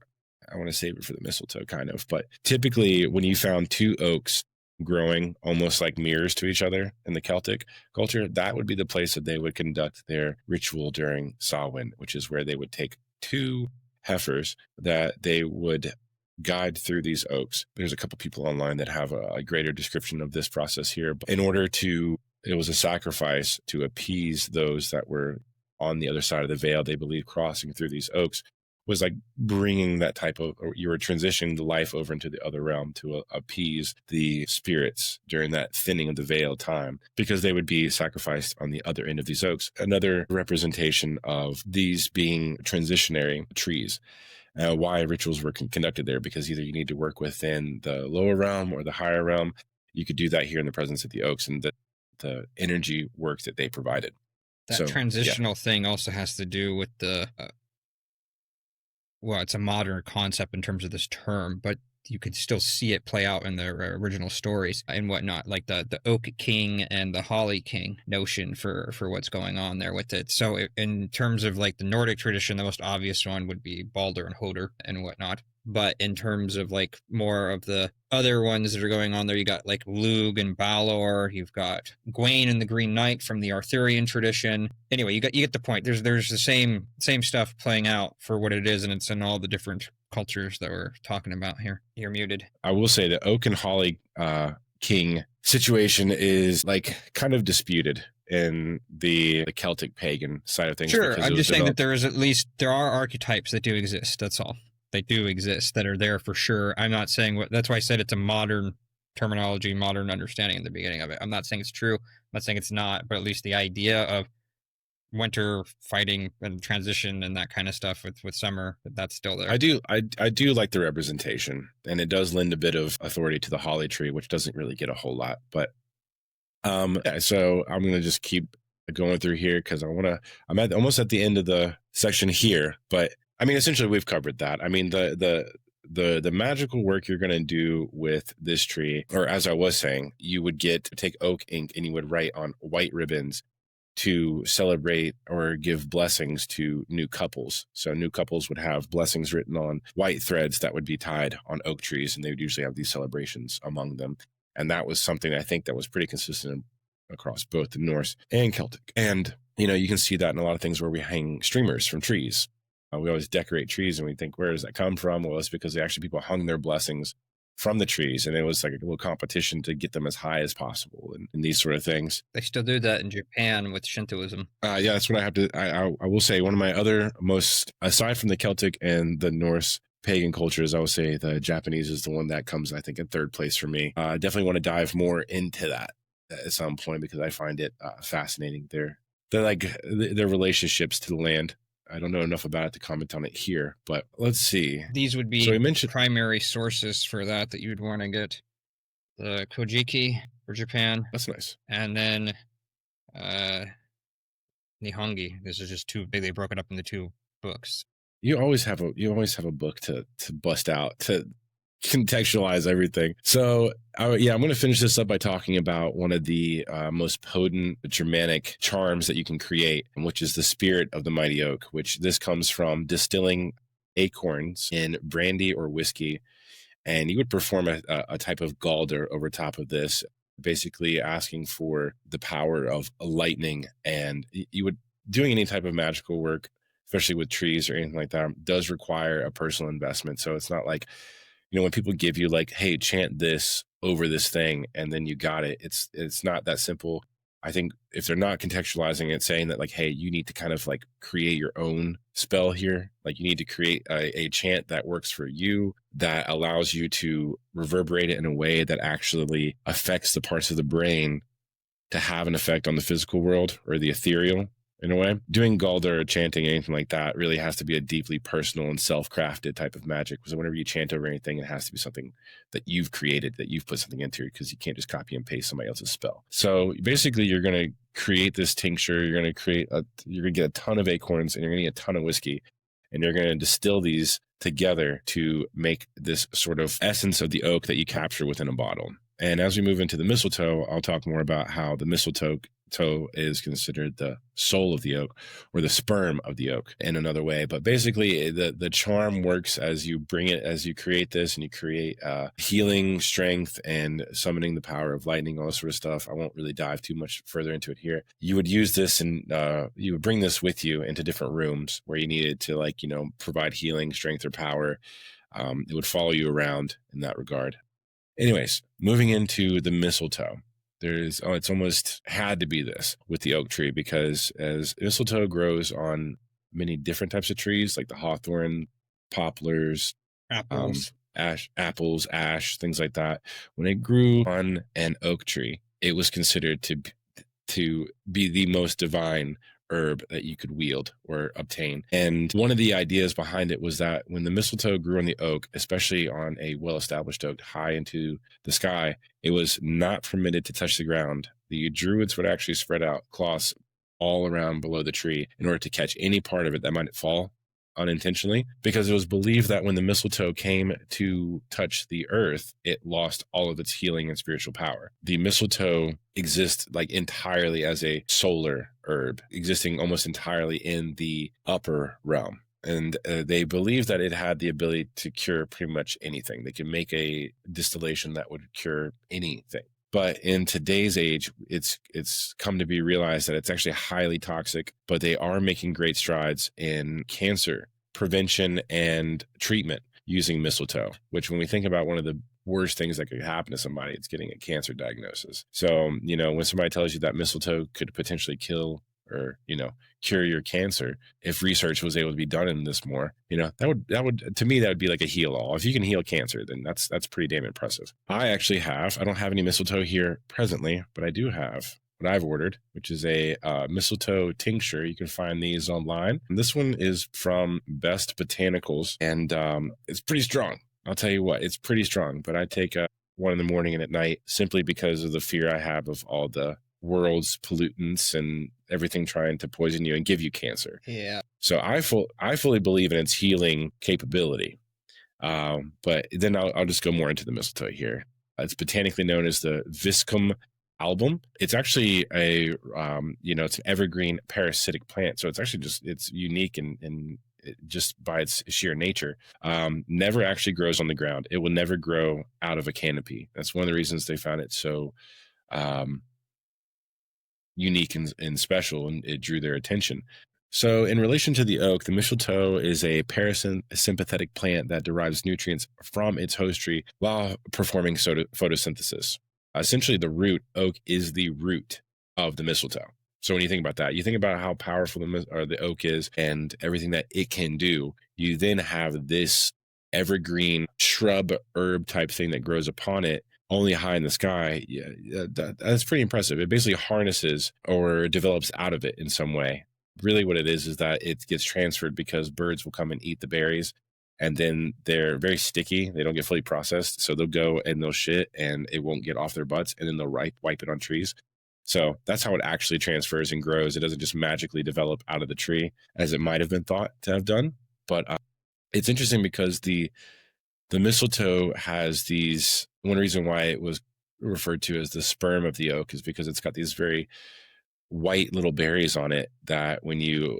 I want to save it for the mistletoe kind of, but typically when you found two oaks growing almost like mirrors to each other in the Celtic culture, that would be the place that they would conduct their ritual during Samhain, which is where they would take two heifers that they would guide through these oaks. There's a couple people online that have a greater description of this process here. But it was a sacrifice to appease those that were on the other side of the veil. They believed crossing through these oaks was like bringing that type of, or you were transitioning the life over into the other realm to appease the spirits during that thinning of the veil time, because they would be sacrificed on the other end of these oaks. Another representation of these being transitionary trees. Why rituals were conducted there, because either you need to work within the lower realm or the higher realm. You could do that here in the presence of the oaks and the energy work that they provided. That transitional thing also has to do with the it's a modern concept in terms of this term, but you could still see it play out in the original stories and whatnot, like the oak king and the holly king notion for what's going on there with it. So in terms of like the Nordic tradition, the most obvious one would be Balder and Hoder and whatnot. But in terms of like more of the other ones that are going on there, you got like Lug and Balor, you've got Gawain and the Green Knight from the Arthurian tradition. Anyway, you get the point. There's the same stuff playing out for what it is, and it's in all the different cultures that we're talking about here. You're muted. I will say the oak and holly king situation is like kind of disputed in the Celtic pagan side of things. Sure, I'm just saying that there are archetypes that do exist. That's all. They do exist that are there for sure. I'm not saying that's why I said it's a modern terminology, modern understanding in the beginning of it. I'm not saying it's true. I'm not saying it's not, but at least the idea of winter fighting and transition and that kind of stuff with summer, that's still there. I do like the representation, and it does lend a bit of authority to the holly tree, which doesn't really get a whole lot. But yeah, so I'm gonna just keep going through here because I'm almost at the end of the section here. But I mean, essentially we've covered that. I mean, the magical work you're going to do with this tree, or as I was saying, you would take oak ink and you would write on white ribbons to celebrate or give blessings to new couples. So new couples would have blessings written on white threads that would be tied on oak trees, and they would usually have these celebrations among them. And that was something I think that was pretty consistent across both the Norse and Celtic. And, you can see that in a lot of things where we hang streamers from trees. We always decorate trees and we think, where does that come from? Well, it's because people hung their blessings from the trees, and it was like a little competition to get them as high as possible and these sort of things. They still do that in Japan with Shintoism. Yeah, that's what I have to, I will say one of my other aside from the Celtic and the Norse pagan cultures, I would say the Japanese is the one that comes, I think, in third place for me. I definitely want to dive more into that at some point because I find it fascinating. They're like their relationships to the land. I don't know enough about it to comment on it here, but let's see. These would be primary sources for that you would want to get. The Kojiki for Japan. That's nice. And then Nihongi. This is just too big. They broke it up into two books. You always have a book to bust out to contextualize everything. So I'm going to finish this up by talking about one of the most potent Germanic charms that you can create, which is the spirit of the mighty oak, which this comes from distilling acorns in brandy or whiskey. And you would perform a type of galder over top of this, basically asking for the power of lightning. And you would doing any type of magical work, especially with trees or anything like that, does require a personal investment. So it's not like, when people give you like, hey, chant this over this thing, and then you got it. It's not that simple. I think if they're not contextualizing it, saying that like, hey, you need to kind of like create your own spell here. Like you need to create a chant that works for you, that allows you to reverberate it in a way that actually affects the parts of the brain to have an effect on the physical world or the ethereal. In a way, doing Galder or chanting, anything like that, really has to be a deeply personal and self-crafted type of magic. So whenever you chant over anything, it has to be something that you've created, that you've put something into, because you can't just copy and paste somebody else's spell. So basically, you're going to create this tincture. You're going to get a ton of acorns, and you're going to get a ton of whiskey, and you're going to distill these together to make this sort of essence of the oak that you capture within a bottle. And as we move into the mistletoe, I'll talk more about how the mistletoe is considered the soul of the oak, or the sperm of the oak in another way. But basically the charm works as you create this, and you create healing, strength, and summoning the power of lightning, all this sort of stuff. I won't really dive too much further into it here. You would use this, and you would bring this with you into different rooms where you needed to provide healing, strength, or power. It would follow you around in that regard. Anyways, moving into the mistletoe. It's almost had to be this with the oak tree, because as mistletoe grows on many different types of trees, like the hawthorn, poplars, apples, ash, things like that. When it grew on an oak tree, it was considered to be the most divine herb that you could wield or obtain. And one of the ideas behind it was that when the mistletoe grew on the oak, especially on a well-established oak high into the sky, it was not permitted to touch the ground. The druids would actually spread out cloths all around below the tree in order to catch any part of it that might fall unintentionally, because it was believed that when the mistletoe came to touch the earth, it lost all of its healing and spiritual power. The mistletoe exists like entirely as a solar herb, existing almost entirely in the upper realm. And they believed that it had the ability to cure pretty much anything. They could make a distillation that would cure anything. But in today's age, it's come to be realized that it's actually highly toxic, but they are making great strides in cancer prevention and treatment using mistletoe, which when we think about one of the worst things that could happen to somebody, it's getting a cancer diagnosis. So, when somebody tells you that mistletoe could potentially kill or, cure your cancer, if research was able to be done in this more, that would to me, that would be like a heal all. If you can heal cancer, then that's pretty damn impressive. I don't have any mistletoe here presently, but I do have what I've ordered, which is a mistletoe tincture. You can find these online. And this one is from Best Botanicals, and it's pretty strong. I'll tell you what, it's pretty strong, but I take one in the morning and at night simply because of the fear I have of all the world's pollutants and everything trying to poison you and give you cancer. Yeah. So I fully believe in its healing capability. But then I'll just go more into the mistletoe here. It's botanically known as the Viscum album. It's actually it's an evergreen parasitic plant. So it's actually it's unique and just by its sheer nature, never actually grows on the ground. It will never grow out of a canopy. That's one of the reasons they found it so unique and special, and it drew their attention. So in relation to the oak, the mistletoe is a parasympathetic plant that derives nutrients from its host tree while performing photosynthesis. Essentially, the root oak is the root of the mistletoe. So when you think about that, you think about how powerful the oak is and everything that it can do. You then have this evergreen shrub herb type thing that grows upon it, only high in the sky. Yeah, that's pretty impressive. It basically harnesses or develops out of it in some way. Really what it is that it gets transferred because birds will come and eat the berries, and then they're very sticky. They don't get fully processed. So they'll go and they'll shit and it won't get off their butts, and then they'll wipe it on trees. So that's how it actually transfers and grows. It doesn't just magically develop out of the tree as it might have been thought to have done. But it's interesting because the mistletoe has these, one reason why it was referred to as the sperm of the oak is because it's got these very white little berries on it that when you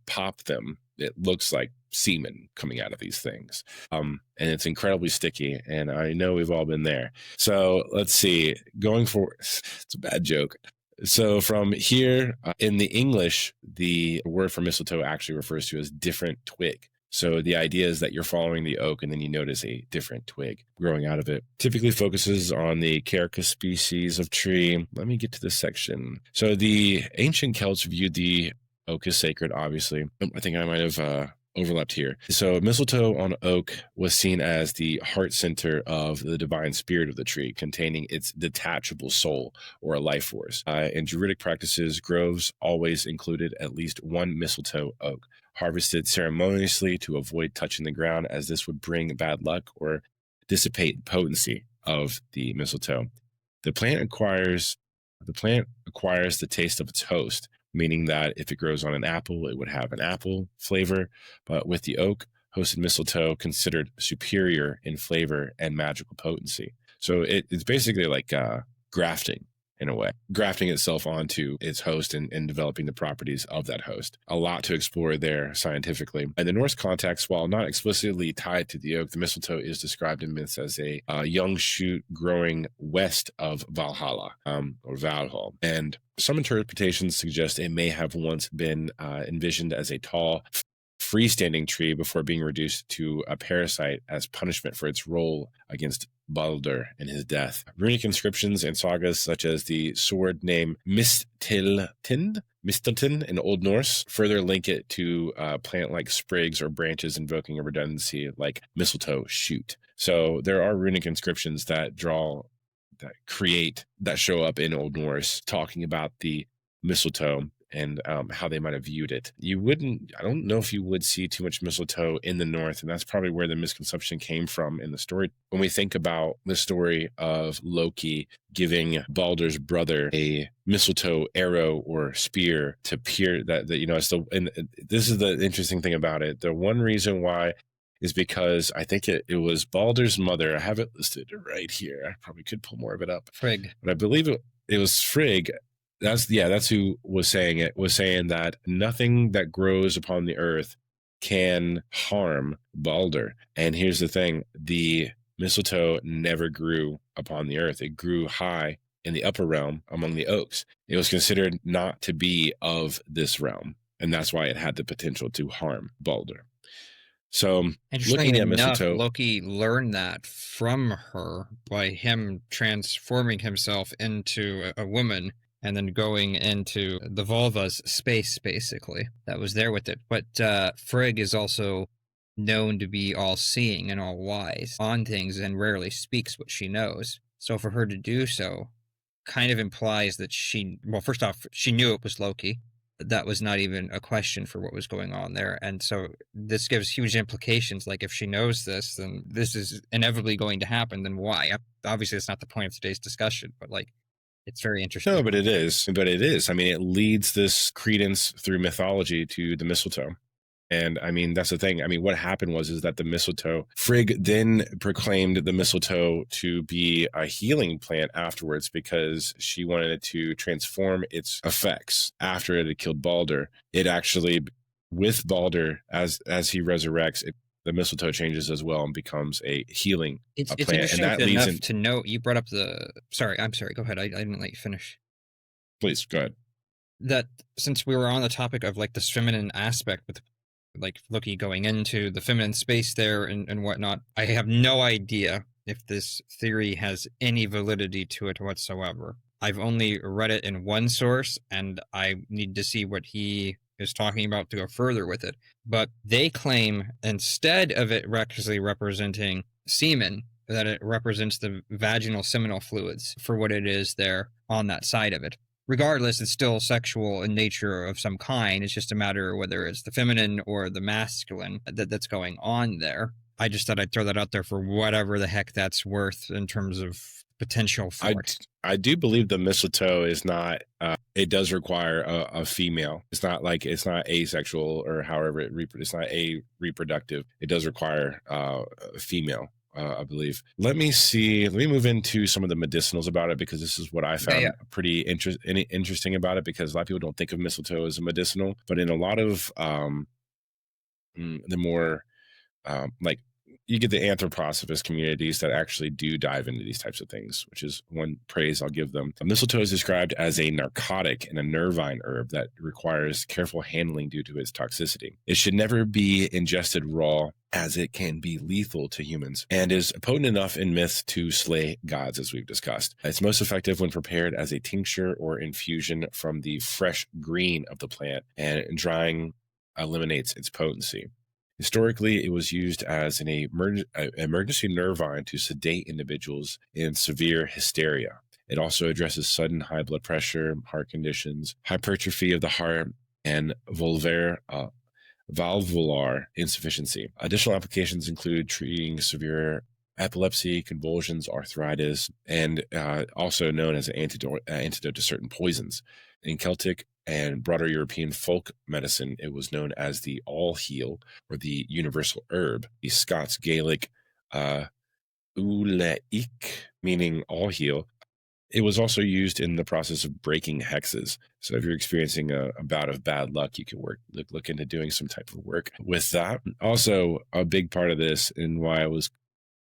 pop them, it looks like semen coming out of these things. And it's incredibly sticky. And I know we've all been there. So let's see, going forward, it's a bad joke. So from here in the English, the word for mistletoe actually refers to as different twig. So the idea is that you're following the oak and then you notice a different twig growing out of it. Typically focuses on the Carica species of tree. Let me get to this section. So the ancient Celts viewed the oak as sacred, obviously. I think I might have overlapped here. So mistletoe on oak was seen as the heart center of the divine spirit of the tree, containing its detachable soul or a life force. In Druidic practices, groves always included at least one mistletoe oak, harvested ceremoniously to avoid touching the ground, as this would bring bad luck or dissipate potency of the mistletoe. The plant acquires the taste of its host, meaning that if it grows on an apple, it would have an apple flavor. But with the oak, hosted mistletoe considered superior in flavor and magical potency. So it's basically like grafting in a way, grafting itself onto its host and developing the properties of that host. A lot to explore there scientifically. In the Norse context, while not explicitly tied to the oak, the mistletoe is described in myths as a young shoot growing west of Valhalla or Valhall. And some interpretations suggest it may have once been envisioned as a tall, freestanding tree before being reduced to a parasite as punishment for its role against Baldur and his death. Runic inscriptions and sagas such as the sword name Mistletoe in Old Norse further link it to plant-like sprigs or branches, invoking a redundancy like mistletoe shoot. So there are runic inscriptions that show up in Old Norse talking about the mistletoe and how they might have viewed it. I don't know if you would see too much mistletoe in the North, and that's probably where the misconception came from in the story. When we think about the story of Loki giving Baldur's brother a mistletoe arrow or spear to pierce and this is the interesting thing about it. The one reason why is because I think it was Baldur's mother. I have it listed right here. I probably could pull more of it up. Frigg. But I believe it was Frigg. That's who was saying it, was saying that nothing that grows upon the earth can harm Balder. And here's the thing, the mistletoe never grew upon the earth. It grew high in the upper realm among the oaks. It was considered not to be of this realm, and that's why it had the potential to harm Balder. So Interestingly looking at enough, mistletoe, Loki learned that from her by him transforming himself into a woman and then going into the vulva's space, basically. That was there with it. But Frigg is also known to be all-seeing and all-wise on things and rarely speaks what she knows. So for her to do so kind of implies that well, first off, she knew it was Loki. That was not even a question for what was going on there. And so this gives huge implications. Like, if she knows this, then this is inevitably going to happen. Then why? Obviously, it's not the point of today's discussion, but like, it's very interesting. no, but it is. But it is. I mean, it leads this credence through mythology to the mistletoe. And I mean, that's the thing. I mean, what happened is that the mistletoe, Frigg then proclaimed the mistletoe to be a healing plant afterwards because she wanted to transform its effects after it had killed Balder. It actually, with Balder, as he resurrects, the mistletoe changes as well and becomes a healing It's plant. interesting And that leads enough to know you brought up I'm sorry. Go ahead. I didn't let you finish. Please, go ahead. That since we were on the topic of like this feminine aspect with like Loki going into the feminine space there and whatnot, I have no idea if this theory has any validity to it whatsoever. I've only read it in one source, and I need to see what he is talking about to go further with it. But they claim instead of it actually representing semen, that it represents the vaginal seminal fluids for what it is there on that side of it. Regardless, it's still sexual in nature of some kind. It's just a matter of whether it's the feminine or the masculine that's going on there. I just thought I'd throw that out there for whatever the heck that's worth in terms of potential for it. I do believe the mistletoe is not, it does require a female. It's not asexual or however it's not a reproductive. It does require a female. I believe. Let me move into some of the medicinals about it, because this is what I found pretty interesting about it, because a lot of people don't think of mistletoe as a medicinal, but in a lot of the more like, you get the anthroposophist communities that actually do dive into these types of things, which is one praise I'll give them. Mistletoe is described as a narcotic and a nervine herb that requires careful handling due to its toxicity. It should never be ingested raw, as it can be lethal to humans, and is potent enough in myths to slay gods, as we've discussed. It's most effective when prepared as a tincture or infusion from the fresh green of the plant, and drying eliminates its potency. Historically, it was used as an emergency nervine to sedate individuals in severe hysteria. It also addresses sudden high blood pressure, heart conditions, hypertrophy of the heart, and valvular insufficiency. Additional applications include treating severe epilepsy, convulsions, arthritis, and also known as an antidote to certain poisons. In Celtic and broader European folk medicine, it was known as the all-heal, or the universal herb. The Scots Gaelic uleik, meaning all-heal. It was also used in the process of breaking hexes. So if you're experiencing a bout of bad luck, you can look into doing some type of work with that. Also, a big part of this, and why I was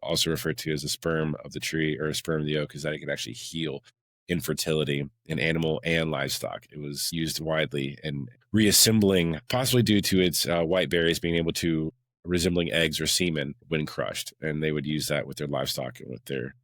also referred to as a sperm of the tree or a sperm of the oak, is that it can actually heal infertility in animal and livestock. It was used widely in reassembling, possibly due to its white berries being able to resembling eggs or semen when crushed. And they would use that with their livestock and with their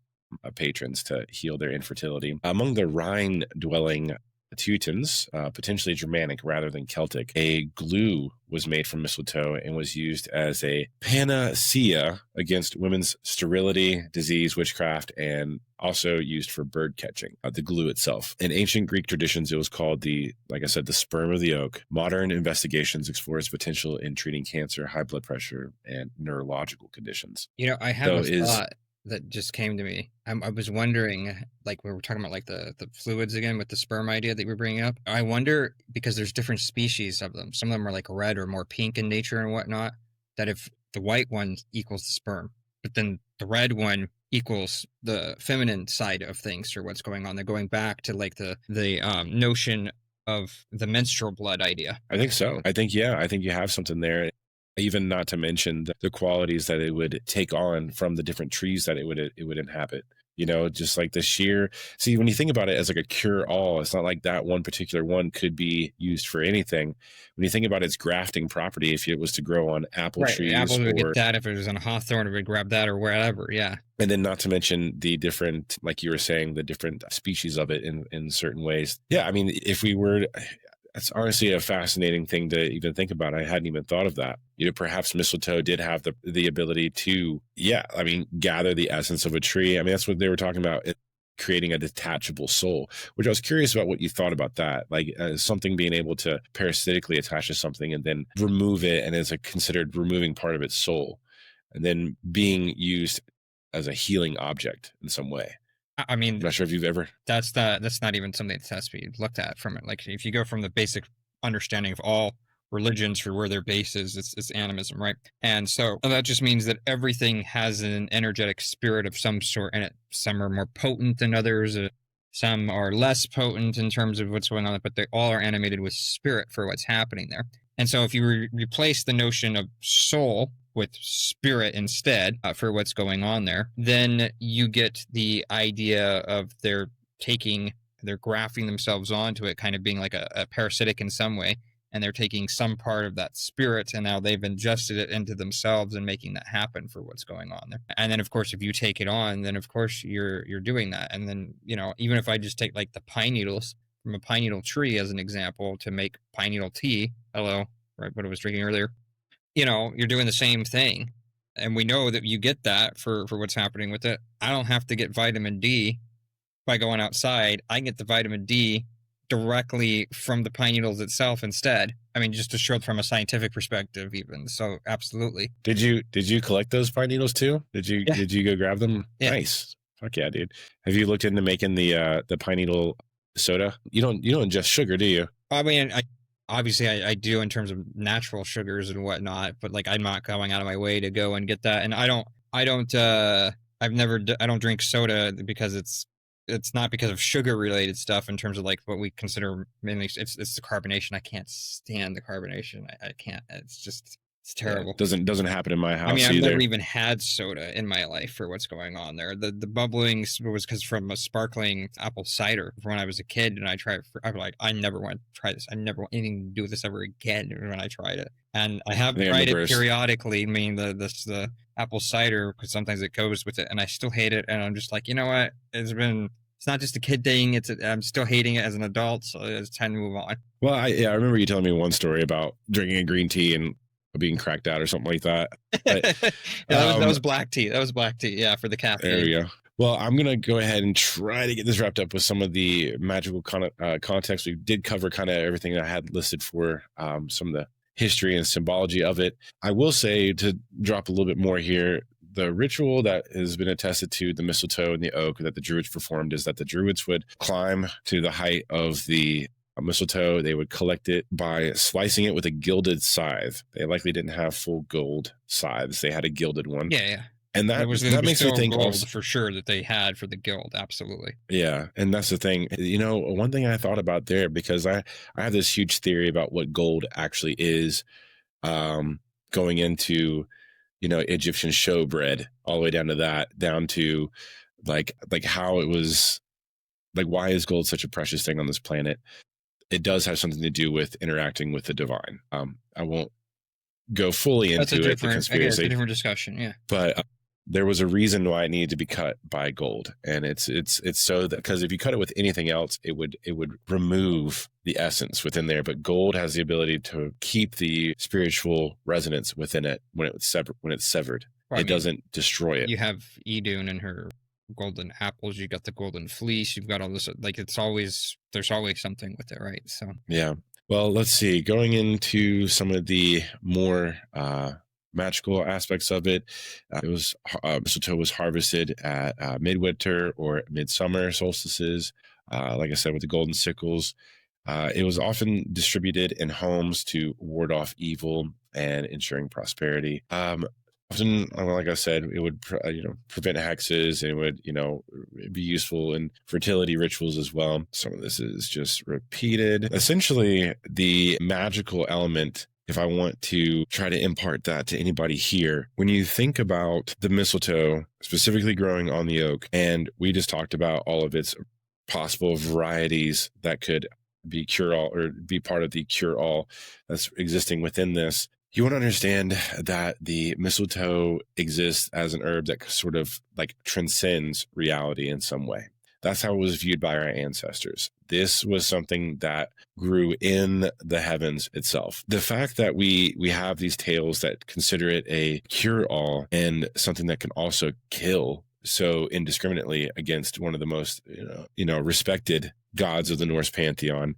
patrons to heal their infertility. Among the Rhine-dwelling Teutons, potentially Germanic rather than Celtic, a glue was made from mistletoe and was used as a panacea against women's sterility, disease, witchcraft, and also used for bird catching. The glue itself. In ancient Greek traditions, it was called like I said, the sperm of the oak. Modern investigations explore its potential in treating cancer, high blood pressure, and neurological conditions. I have a thought that just came to me. I was wondering, like, we were talking about like the fluids again with the sperm idea that you were bringing up. I wonder, because there's different species of them. Some of them are like red or more pink in nature and whatnot, that if the white one equals the sperm, but then the red one equals the feminine side of things, or what's going on. They're going back to like the notion of the menstrual blood idea. I think so. I think you have something there. even not to mention the qualities that it would take on from the different trees that it would inhabit. Just like the sheer, see, when you think about it as like a cure all, it's not like that one particular one could be used for anything. When you think about its grafting property, if it was to grow on apple Right. trees, Apples would get or that. If it was on a hawthorn, it would grab that or wherever. Yeah. and then not to mention the different, like you were saying, the different species of it in certain ways. Yeah, I mean, if we were, that's honestly a fascinating thing to even think about. I hadn't even thought of that. Perhaps mistletoe did have the ability to, yeah, I mean, gather the essence of a tree. I mean, that's what they were talking about, creating a detachable soul, which I was curious about what you thought about that. Like something being able to parasitically attach to something and then remove it, and it's considered removing part of its soul, and then being used as a healing object in some way. I mean, I'm not sure if you've ever. that's not even something that has to be looked at from it. Like if you go from the basic understanding of all religions for where their base is, it's animism, right? And so that just means that everything has an energetic spirit of some sort in it. Some are more potent than others. Some are less potent in terms of what's going on, but they all are animated with spirit for what's happening there. And so if you replace the notion of soul with spirit instead for what's going on there, then you get the idea of they're grafting themselves onto it, kind of being like a parasitic in some way, and they're taking some part of that spirit and now they've ingested it into themselves and making that happen for what's going on there. And then of course if you take it on, then of course you're doing that. And then even if I just take like the pine needles from a pine needle tree as an example to make pine needle tea, right, what I was drinking earlier, you're doing the same thing. And we know that you get that for what's happening with it. I don't have to get vitamin D by going outside. I get the vitamin D directly from the pine needles itself instead. I mean, just to show it from a scientific perspective even. So absolutely. Did you collect those pine needles too? Did you go grab them? Yeah. Nice. Fuck yeah, dude. Have you looked into making the pine needle soda? You don't ingest sugar, do you? I mean, obviously I do in terms of natural sugars and whatnot, but like I'm not going out of my way to go and get that. And I don't drink soda because it's not because of sugar related stuff in terms of like what we consider mainly it's the carbonation. I can't stand the carbonation. I can't. It's terrible. Yeah, doesn't happen in my house. I mean, I've either. never even had soda in my life for what's going on there. The bubbling was because from a sparkling apple cider when I was a kid, and I tried. I was like, I never want to try this. I never want anything to do with this ever again. When I tried it, and I have tried it periodically. Meaning the apple cider, because sometimes it goes with it, and I still hate it. And I'm just like, you know what? It's not just a kid thing. I'm still hating it as an adult, so it's time to move on. Well, I remember you telling me one story about drinking a green tea and being cracked out or something like that. But, that was black tea. That was black tea. Yeah, for the caffeine. There we go. Well, I'm going to go ahead and try to get this wrapped up with some of the magical context. We did cover kind of everything I had listed for some of the history and symbology of it. I will say, to drop a little bit more here, the ritual that has been attested to, the mistletoe and the oak that the Druids performed, is that the Druids would climb to the height of the mistletoe. They would collect it by slicing it with a gilded scythe. They likely didn't have full gold scythes. They had a gilded one. Yeah. And that makes me think also for sure that they had for the guild. Absolutely. Yeah. And that's the thing. One thing I thought about there, because I have this huge theory about what gold actually is, going into Egyptian showbread, all the way down to that, down to like how it was, like, why is gold such a precious thing on this planet? It does have something to do with interacting with the divine. I won't go fully into it. The conspiracy. It's a different discussion. Yeah. But there was a reason why it needed to be cut by gold, and it's so that, because if you cut it with anything else, it would remove the essence within there. But gold has the ability to keep the spiritual resonance within it when it's severed. Well, it doesn't destroy it. You have Idun and her golden apples. You got the golden fleece. You've got all this. Like there's always something with it, right? So yeah. Well, let's see. Going into some of the more magical aspects of it, mistletoe was harvested at midwinter or midsummer solstices. Like I said, with the golden sickles, it was often distributed in homes to ward off evil and ensuring prosperity. Often, like I said, it would prevent hexes, and it would be useful in fertility rituals as well. Some of this is just repeated. Essentially, the magical element if I want to try to impart that to anybody here, when you think about the mistletoe specifically growing on the oak, and we just talked about all of its possible varieties that could be cure all or be part of the cure all that's existing within this, you want to understand that the mistletoe exists as an herb that sort of like transcends reality in some way. That's how it was viewed by our ancestors. This was something that grew in the heavens itself. The fact that we have these tales that consider it a cure-all and something that can also kill so indiscriminately against one of the most respected gods of the Norse pantheon,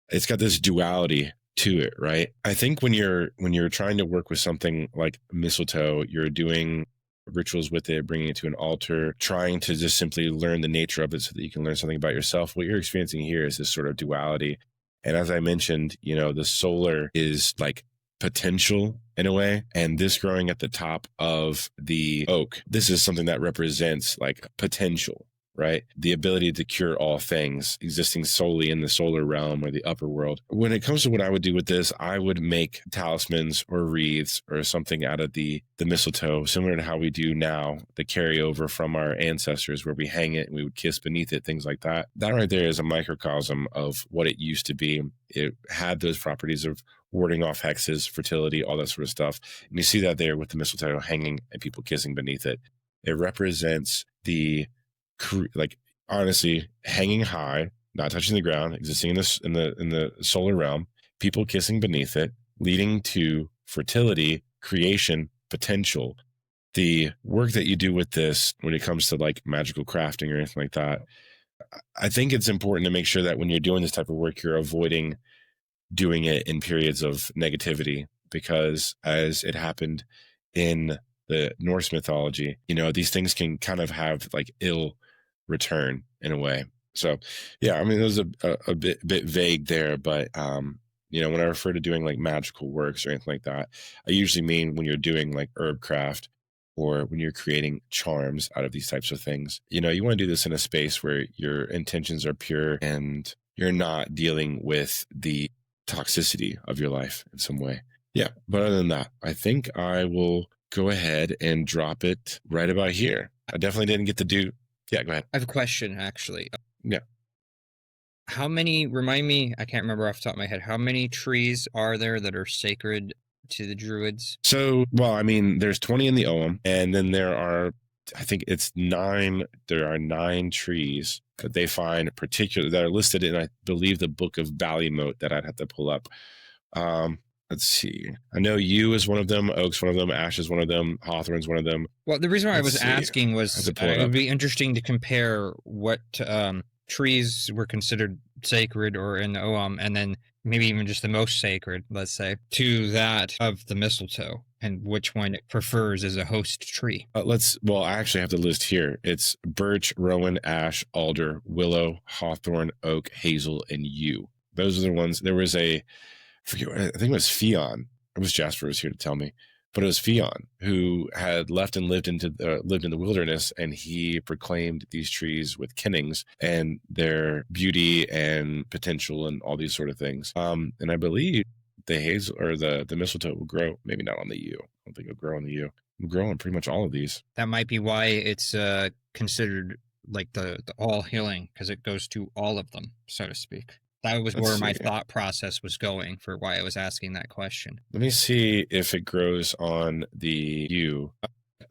it's got this duality to it, right? I think when you're trying to work with something like mistletoe, you're doing rituals with it, bringing it to an altar, trying to just simply learn the nature of it so that you can learn something about yourself. What you're experiencing here is this sort of duality. And as I mentioned, the solar is like potential in a way, and this growing at the top of the oak, this is something that represents like potential, right? The ability to cure all things existing solely in the solar realm or the upper world. When it comes to what I would do with this, I would make talismans or wreaths or something out of the mistletoe, similar to how we do now, the carryover from our ancestors where we hang it and we would kiss beneath it, things like that. That right there is a microcosm of what it used to be. It had those properties of warding off hexes, fertility, all that sort of stuff. And you see that there with the mistletoe hanging and people kissing beneath it. It represents the honestly hanging high, not touching the ground, existing in the solar realm, people kissing beneath it, leading to fertility, creation, potential. The work that you do with this when it comes to like magical crafting or anything like that, I think it's important to make sure that when you're doing this type of work, you're avoiding doing it in periods of negativity, because as it happened in the Norse mythology, these things can kind of have like ill return in a way. So yeah, I mean, it was a bit vague there, but when I refer to doing like magical works or anything like that, I usually mean when you're doing like herb craft or when you're creating charms out of these types of things. You want to do this in a space where your intentions are pure and you're not dealing with the toxicity of your life in some way. Yeah, but other than that, I think I will go ahead and drop it right about here. I definitely didn't get to do. Yeah, go ahead. I have a question, actually. Yeah. How many, remind me, I can't remember off the top of my head, how many trees are there that are sacred to the Druids? So, well, I mean, there's 20 in the Ogham, and then there are, I think it's 9, there are 9 trees that they find that are listed in, I believe, the Book of Ballymote that I'd have to pull up. Let's see. I know yew is one of them, oak's one of them, ash is one of them, hawthorn's one of them. Well, the reason why I was asking was it would be interesting to compare what trees were considered sacred or in the Ogham, and then maybe even just the most sacred, let's say, to that of the mistletoe, and which one it prefers as a host tree. I actually have the list here. It's birch, rowan, ash, alder, willow, hawthorn, oak, hazel, and yew. Those are the ones. There was I think it was Fionn. It was Jasper was here to tell me, but it was Fionn who had left and lived in the wilderness, and he proclaimed these trees with kennings and their beauty and potential and all these sort of things. And I believe the hazel or the mistletoe will grow, maybe not on the yew. I don't think it'll grow on the yew. It'll grow on pretty much all of these. That might be why it's considered like the all healing, because it goes to all of them, so to speak. That was where my thought process was going for why I was asking that question. Let me see if it grows on the yew.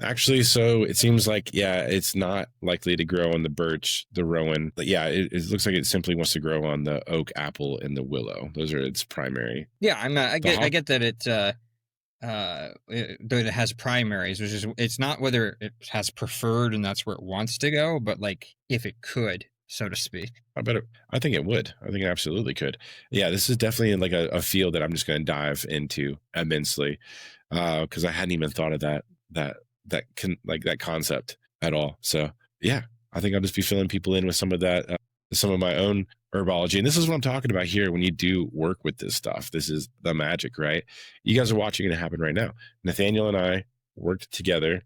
Actually, so it seems like, yeah, it's not likely to grow on the birch, the rowan. But yeah, it looks like it simply wants to grow on the oak, apple, and the willow. Those are its primary. Yeah, I get that it has primaries, which is, it's not whether it has preferred and that's where it wants to go, but like if it could, so to speak. I think it would. I think it absolutely could. Yeah, this is definitely like a field that I'm just going to dive into immensely, because I hadn't even thought of that concept at all. So yeah, I think I'll just be filling people in with some of that, some of my own herbology. And this is what I'm talking about here. When you do work with this stuff, this is the magic, right? You guys are watching it happen right now. Nathaniel and I worked together.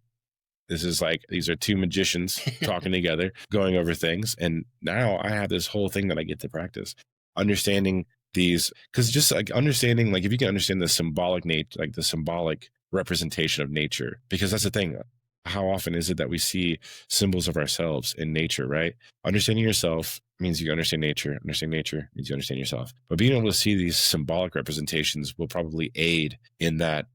This is like, these are two magicians talking together, going over things. And now I have this whole thing that I get to practice, understanding these, because just like understanding, like if you can understand the symbolic like the symbolic representation of nature, because that's the thing. How often is it that we see symbols of ourselves in nature, right? Understanding yourself means you understand nature. Understanding nature means you understand yourself. But being able to see these symbolic representations will probably aid in that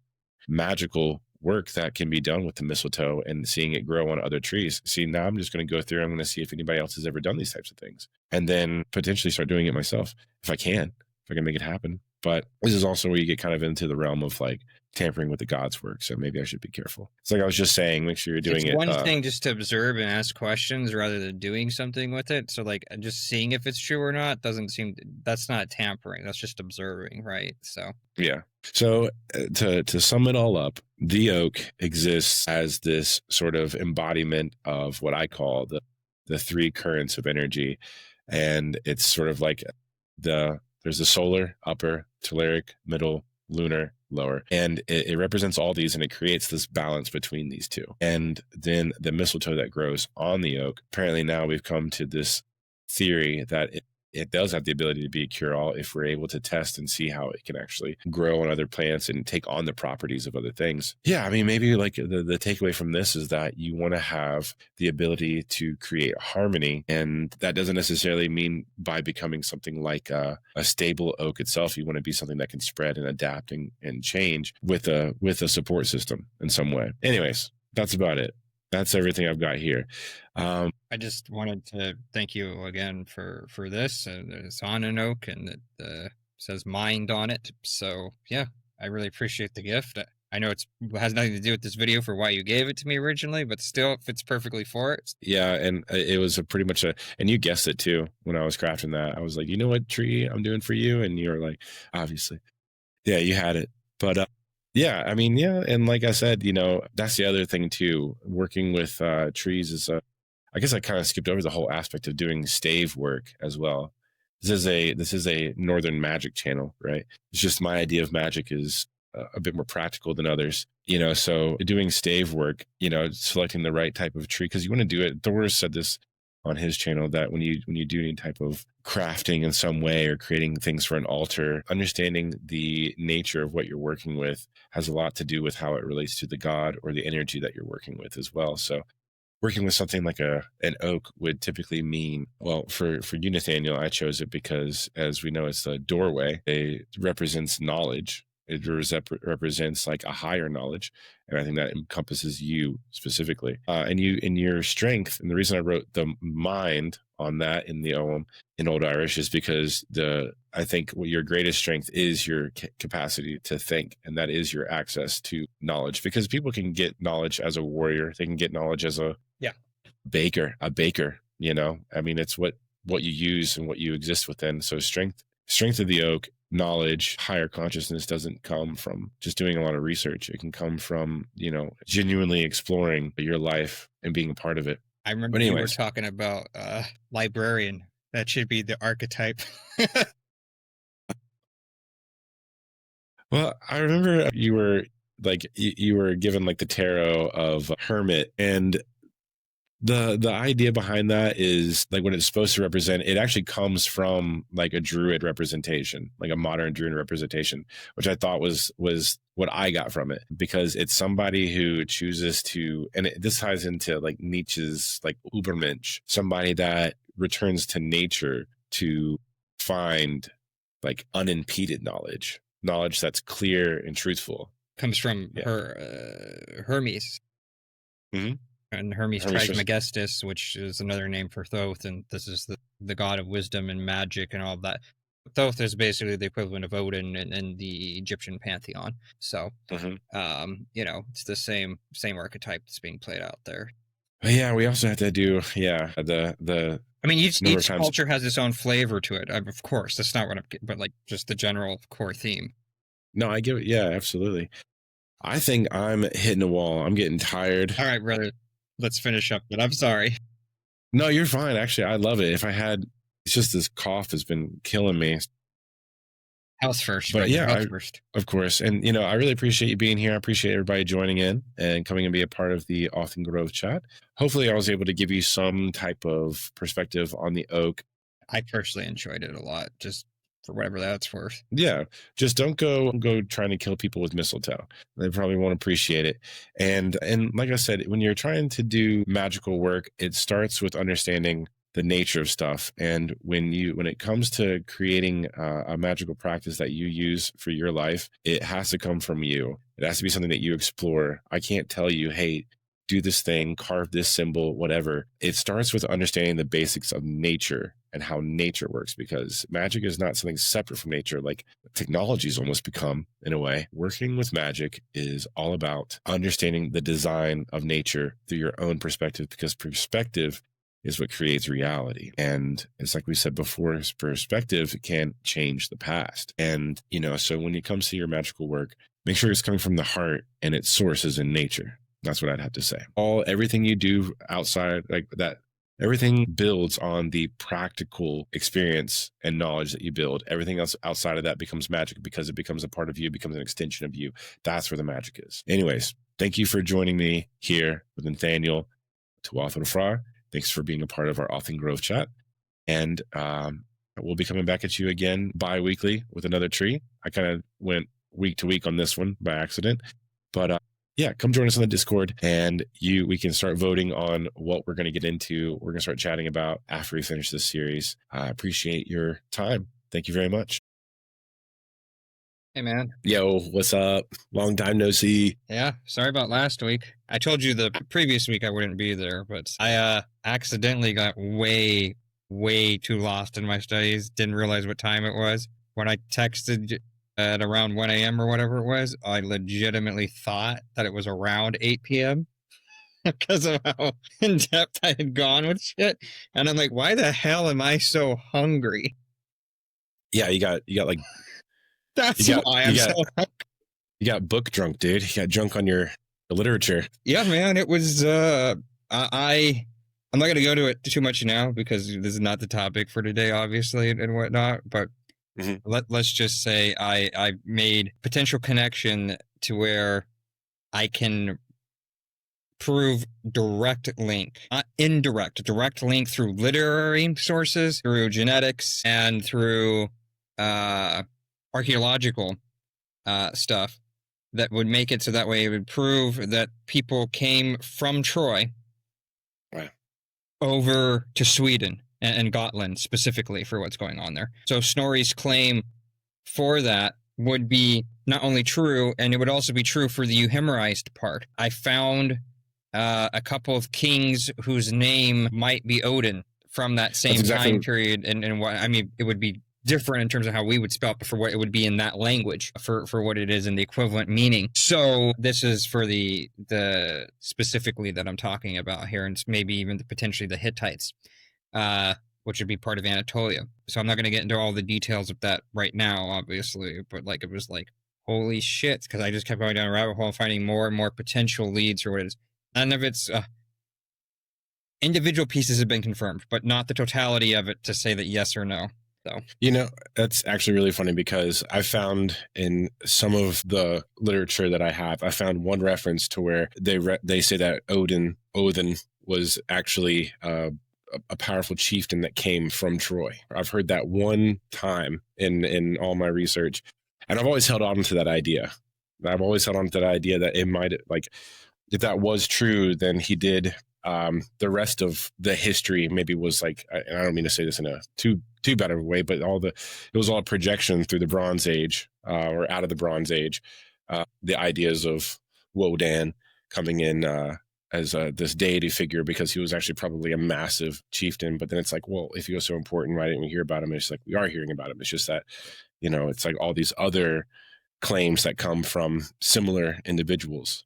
magical work that can be done with the mistletoe and seeing it grow on other trees. See, now I'm just going to go through, I'm going to see if anybody else has ever done these types of things, and then potentially start doing it myself if I can make it happen. But this is also where you get kind of into the realm of like tampering with the God's work. So maybe I should be careful. It's like I was just saying, make sure you're doing It's it. one thing just to observe and ask questions rather than doing something with it. So like just seeing if it's true or not doesn't seem, that's not tampering. That's just observing, right? So yeah. So to sum it all up, the oak exists as this sort of embodiment of what I call the three currents of energy, and it's sort of like there's the solar, upper, telluric, middle, lunar, lower, and it represents all these, and it creates this balance between these two. And then the mistletoe that grows on the oak, apparently now we've come to this theory that it does have the ability to be a cure-all if we're able to test and see how it can actually grow on other plants and take on the properties of other things. Yeah, I mean, maybe like the takeaway from this is that you want to have the ability to create harmony, and that doesn't necessarily mean by becoming something like a stable oak itself. You want to be something that can spread and adapt and change with a support system in some way. Anyways, that's about it. That's everything I've got here. I just wanted to thank you again for this. It's on an oak, and it says mind on it. So yeah, I really appreciate the gift. I know it has nothing to do with this video for why you gave it to me originally, but still it fits perfectly for it. Yeah, and it was pretty much and you guessed it too when I was crafting that. I was like, you know what tree I'm doing for you? And you were like, obviously. Yeah, you had it. But yeah, I mean, yeah, and like I said, that's the other thing too. Working with trees is I guess I kind of skipped over the whole aspect of doing stave work as well. This is a northern magic channel, right? It's just my idea of magic is a bit more practical than others, so doing stave work, selecting the right type of tree, because you want to do it. Thor said this on his channel, that when you do any type of crafting in some way or creating things for an altar, understanding the nature of what you're working with has a lot to do with how it relates to the god or the energy that you're working with as well. So working with something like an oak would typically mean, well, for you, Nathaniel, I chose it because, as we know, it's the doorway. It represents knowledge. It represents like a higher knowledge, and I think that encompasses you specifically. And your strength. And the reason I wrote the mind on that in the Ogham in Old Irish is because I think what your greatest strength is your capacity to think, and that is your access to knowledge. Because people can get knowledge as a warrior, they can get knowledge as a baker. I mean, it's what you use and what you exist within. So strength of the oak, knowledge, higher consciousness doesn't come from just doing a lot of research. It can come from, genuinely exploring your life and being a part of it. I remember you were talking about librarian. That should be the archetype. Well, I remember you were given like the tarot of hermit, and the idea behind that is like what it's supposed to represent. It actually comes from like a druid representation, like a modern druid representation, which I thought was what I got from it, because it's somebody who chooses to, and this ties into like Nietzsche's like Übermensch, somebody that returns to nature to find like unimpeded knowledge that's clear and truthful. Comes from Hermes. Mm-hmm. And Hermes Trismegistus, which is another name for Thoth, and this is the god of wisdom and magic and all of that. Thoth is basically the equivalent of Odin in the Egyptian pantheon. So, it's the same archetype that's being played out there. But yeah, we also have to do the. I mean, each culture has its own flavor to it. Of course, that's not what I'm. But like just the general core theme. No, I get it. Yeah, absolutely. I think I'm hitting a wall. I'm getting tired. All right, brother. Let's finish up, but I'm sorry. No, you're fine. Actually, I love it. It's just this cough has been killing me. Health first. But right? yeah, Health first. Of course. And, I really appreciate you being here. I appreciate everybody joining in and coming and be a part of the Author Growth chat. Hopefully I was able to give you some type of perspective on the oak. I personally enjoyed it a lot. Just for whatever that's worth. Yeah, just don't go trying to kill people with mistletoe. They probably won't appreciate it. And like I said, when you're trying to do magical work, it starts with understanding the nature of stuff. And when it comes to creating a magical practice that you use for your life, it has to come from you. It has to be something that you explore. I can't tell you, hey, do this thing, carve this symbol, whatever. It starts with understanding the basics of nature and how nature works, because magic is not something separate from nature like technology's almost become in a way. Working with magic is all about understanding the design of nature through your own perspective, because perspective is what creates reality. And it's like we said before, perspective can change the past. And, so when it comes to your magical work, make sure it's coming from the heart and its source is in nature. That's what I'd have to say. Everything you do outside like that, everything builds on the practical experience and knowledge that you build. Everything else outside of that becomes magic because it becomes a part of you, becomes an extension of you. That's where the magic is. Anyways, thank you for joining me here with Nathaniel to Author Fra. Thanks for being a part of our Author Growth chat. And we'll be coming back at you again bi-weekly with another tree. I kind of went week to week on this one by accident, but yeah, come join us on the Discord, and we can start voting on what we're going to get into. We're going to start chatting about after we finish this series. I appreciate your time. Thank you very much. Hey, man. Yo, what's up? Long time no see. Yeah, sorry about last week. I told you the previous week I wouldn't be there, but I accidentally got way, way too lost in my studies. Didn't realize what time it was. When I texted at around 1 a.m. or whatever it was, I legitimately thought that it was around 8 p.m. because of how in depth I had gone with shit. And I'm like, why the hell am I so hungry? Yeah, you got like that's why I'm so hungry. You got book drunk, dude. You got drunk on your literature. Yeah, man. It was I'm not gonna go to it too much now because this is not the topic for today, obviously, and whatnot, but let's just say I made potential connection to where I can prove direct link, not indirect, direct link through literary sources, through genetics, and through archaeological stuff that would make it so that way it would prove that people came from Troy over to Sweden and Gotland specifically for what's going on there. So Snorri's claim for that would be not only true, and it would also be true for the euhemerized part. I found a couple of kings whose name might be Odin from that same time period, and what I mean, it would be different in terms of how we would spell it, but for what it would be in that language, for what it is in the equivalent meaning. So this is for the specifically that I'm talking about here, and maybe even potentially the Hittites, which would be part of Anatolia. So I'm not going to get into all the details of that right now, obviously, but like it was like, holy shit, because I just kept going down a rabbit hole and finding more and more potential leads for what it is. None of its individual pieces have been confirmed, but not the totality of it to say that yes or no. So, that's actually really funny because I found in some of the literature that I have, I found one reference to where they say that Odin was actually a powerful chieftain that came from Troy. I've heard that one time in all my research, and I've always held on to that idea. I've always held on to that idea that it might, like, if that was true, then he did. The rest of the history maybe was like, and I don't mean to say this in a too bad of a way, but it was all a projection through the Bronze Age, or out of the Bronze Age. The ideas of Wodan coming in as this deity figure, because he was actually probably a massive chieftain. But then it's like, well, if he was so important, why didn't we hear about him? It's like, we are hearing about him. It's just that, it's like all these other claims that come from similar individuals.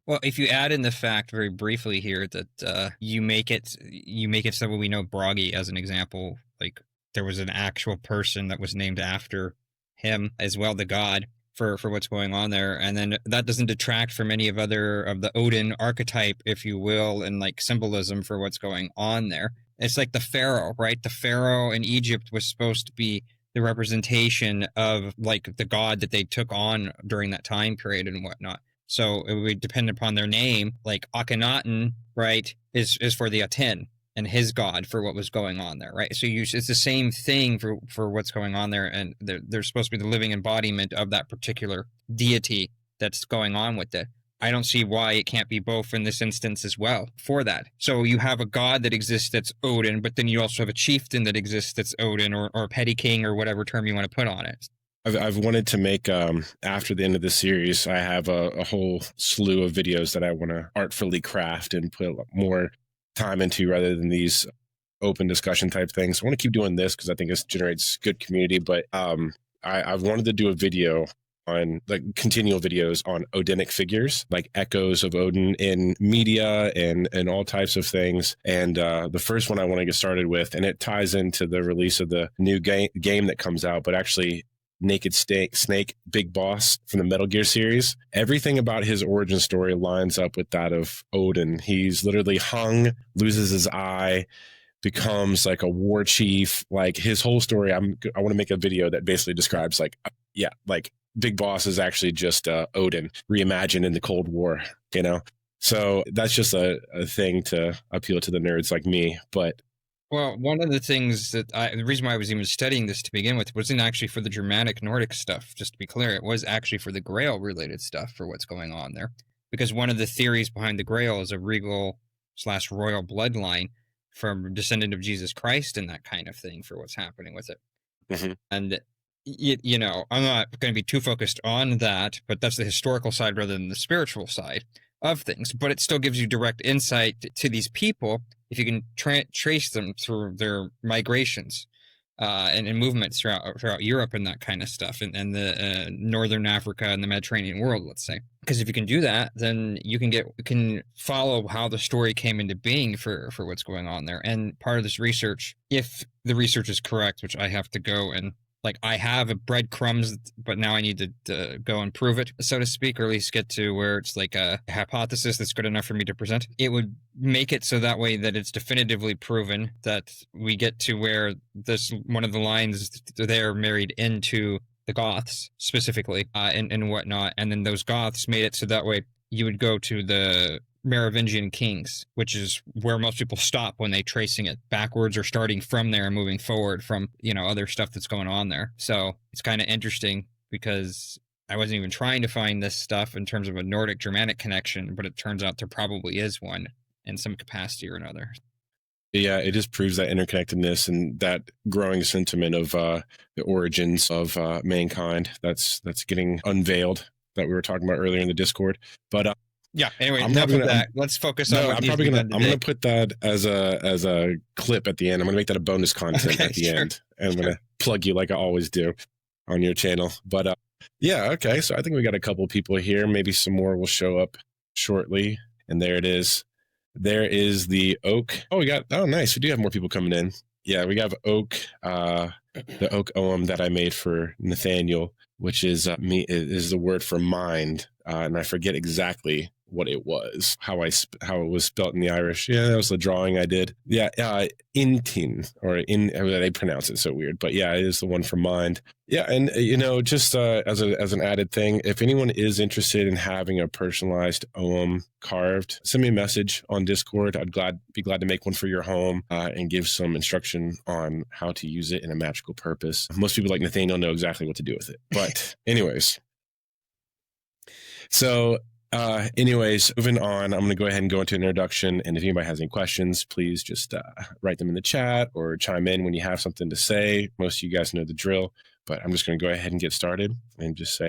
Well, if you add in the fact very briefly here that you make it so we know Bragi as an example, like there was an actual person that was named after him as well, the god for what's going on there, and then that doesn't detract from any of the Odin archetype, if you will, and like symbolism for what's going on there. It's like the pharaoh, right? The pharaoh in Egypt was supposed to be the representation of like the god that they took on during that time period and whatnot. So it would depend upon their name, like Akhenaten, right, is for the Aten, and his god for what was going on there, right? So it's the same thing for what's going on there, and they're supposed to be the living embodiment of that particular deity that's going on with it. I don't see why it can't be both in this instance as well for that. So you have a god that exists that's Odin, but then you also have a chieftain that exists that's Odin, or petty king, or whatever term you want to put on it. I've wanted to make, after the end of the series, I have a whole slew of videos that I want to artfully craft and put more time into rather than these open discussion type things. I want to keep doing this because I think this generates good community, but I've wanted to do a video on, like, continual videos on Odinic figures, like echoes of Odin in media and all types of things. And the first one I want to get started with, and it ties into the release of the new game that comes out, but actually Naked Snake, Big Boss from the Metal Gear series. Everything about his origin story lines up with that of Odin. He's literally hung, loses his eye, becomes like a war chief. Like, his whole story, I want to make a video that basically describes, like, like Big Boss is actually just Odin reimagined in the Cold War, you know? So that's just a thing to appeal to the nerds like me. But well, one of the things the reason why I was even studying this to begin with wasn't actually for the Germanic Nordic stuff, just to be clear. It was actually for the Grail related stuff, for what's going on there. Because one of the theories behind the Grail is a regal/royal bloodline from descendant of Jesus Christ and that kind of thing, for what's happening with it. mm-hmm. And, you know, I'm not going to be too focused on that, but that's the historical side rather than the spiritual side of things. But it still gives you direct insight to these people if you can trace them through their migrations and movements throughout Europe and that kind of stuff, and the Northern Africa and the Mediterranean world, let's say. Because if you can do that, then you can follow how the story came into being for what's going on there. And part of this research, if the research is correct, which I have to go and, like, I have a breadcrumbs, but now I need to go and prove it, so to speak, or at least get to where it's like a hypothesis that's good enough for me to present. It would make it so that way that it's definitively proven that we get to where this one of the lines there married into the Goths specifically, and whatnot, and then those Goths made it so that way you would go to the Merovingian kings, which is where most people stop when they tracing it backwards or starting from there and moving forward from, you know, other stuff that's going on there. So it's kind of interesting because I wasn't even trying to find this stuff in terms of a Nordic Germanic connection, but it turns out there probably is one in some capacity or another. Yeah, it just proves that interconnectedness and that growing sentiment of the origins of mankind that's getting unveiled that we were talking about earlier in the Discord. But yeah. Anyway, enough of that. Let's focus on. I'm gonna put that as a clip at the end. I'm gonna make that a bonus content at the end, and I'm gonna plug you like I always do on your channel. But yeah, okay. So I think we got a couple people here. Maybe some more will show up shortly. And there it is. There is the oak. Oh, nice. We do have more people coming in. Yeah, we have oak. The oak ogham that I made for Nathaniel, which is is the word for mind, and I forget exactly what it was, how it was spelt in the Irish. Yeah, that was the drawing I did. Yeah, Intin, they pronounce it so weird, but yeah, it is the one for mind. Yeah, and you know, just as an added thing, if anyone is interested in having a personalized ogham carved, send me a message on Discord. I'd be glad to make one for your home and give some instruction on how to use it in a magical purpose. Most people like Nathaniel know exactly what to do with it. But anyways, so moving on, I'm going to go ahead and go into an introduction. And if anybody has any questions, please just write them in the chat or chime in when you have something to say. Most of you guys know the drill, but I'm just going to go ahead and get started and just say,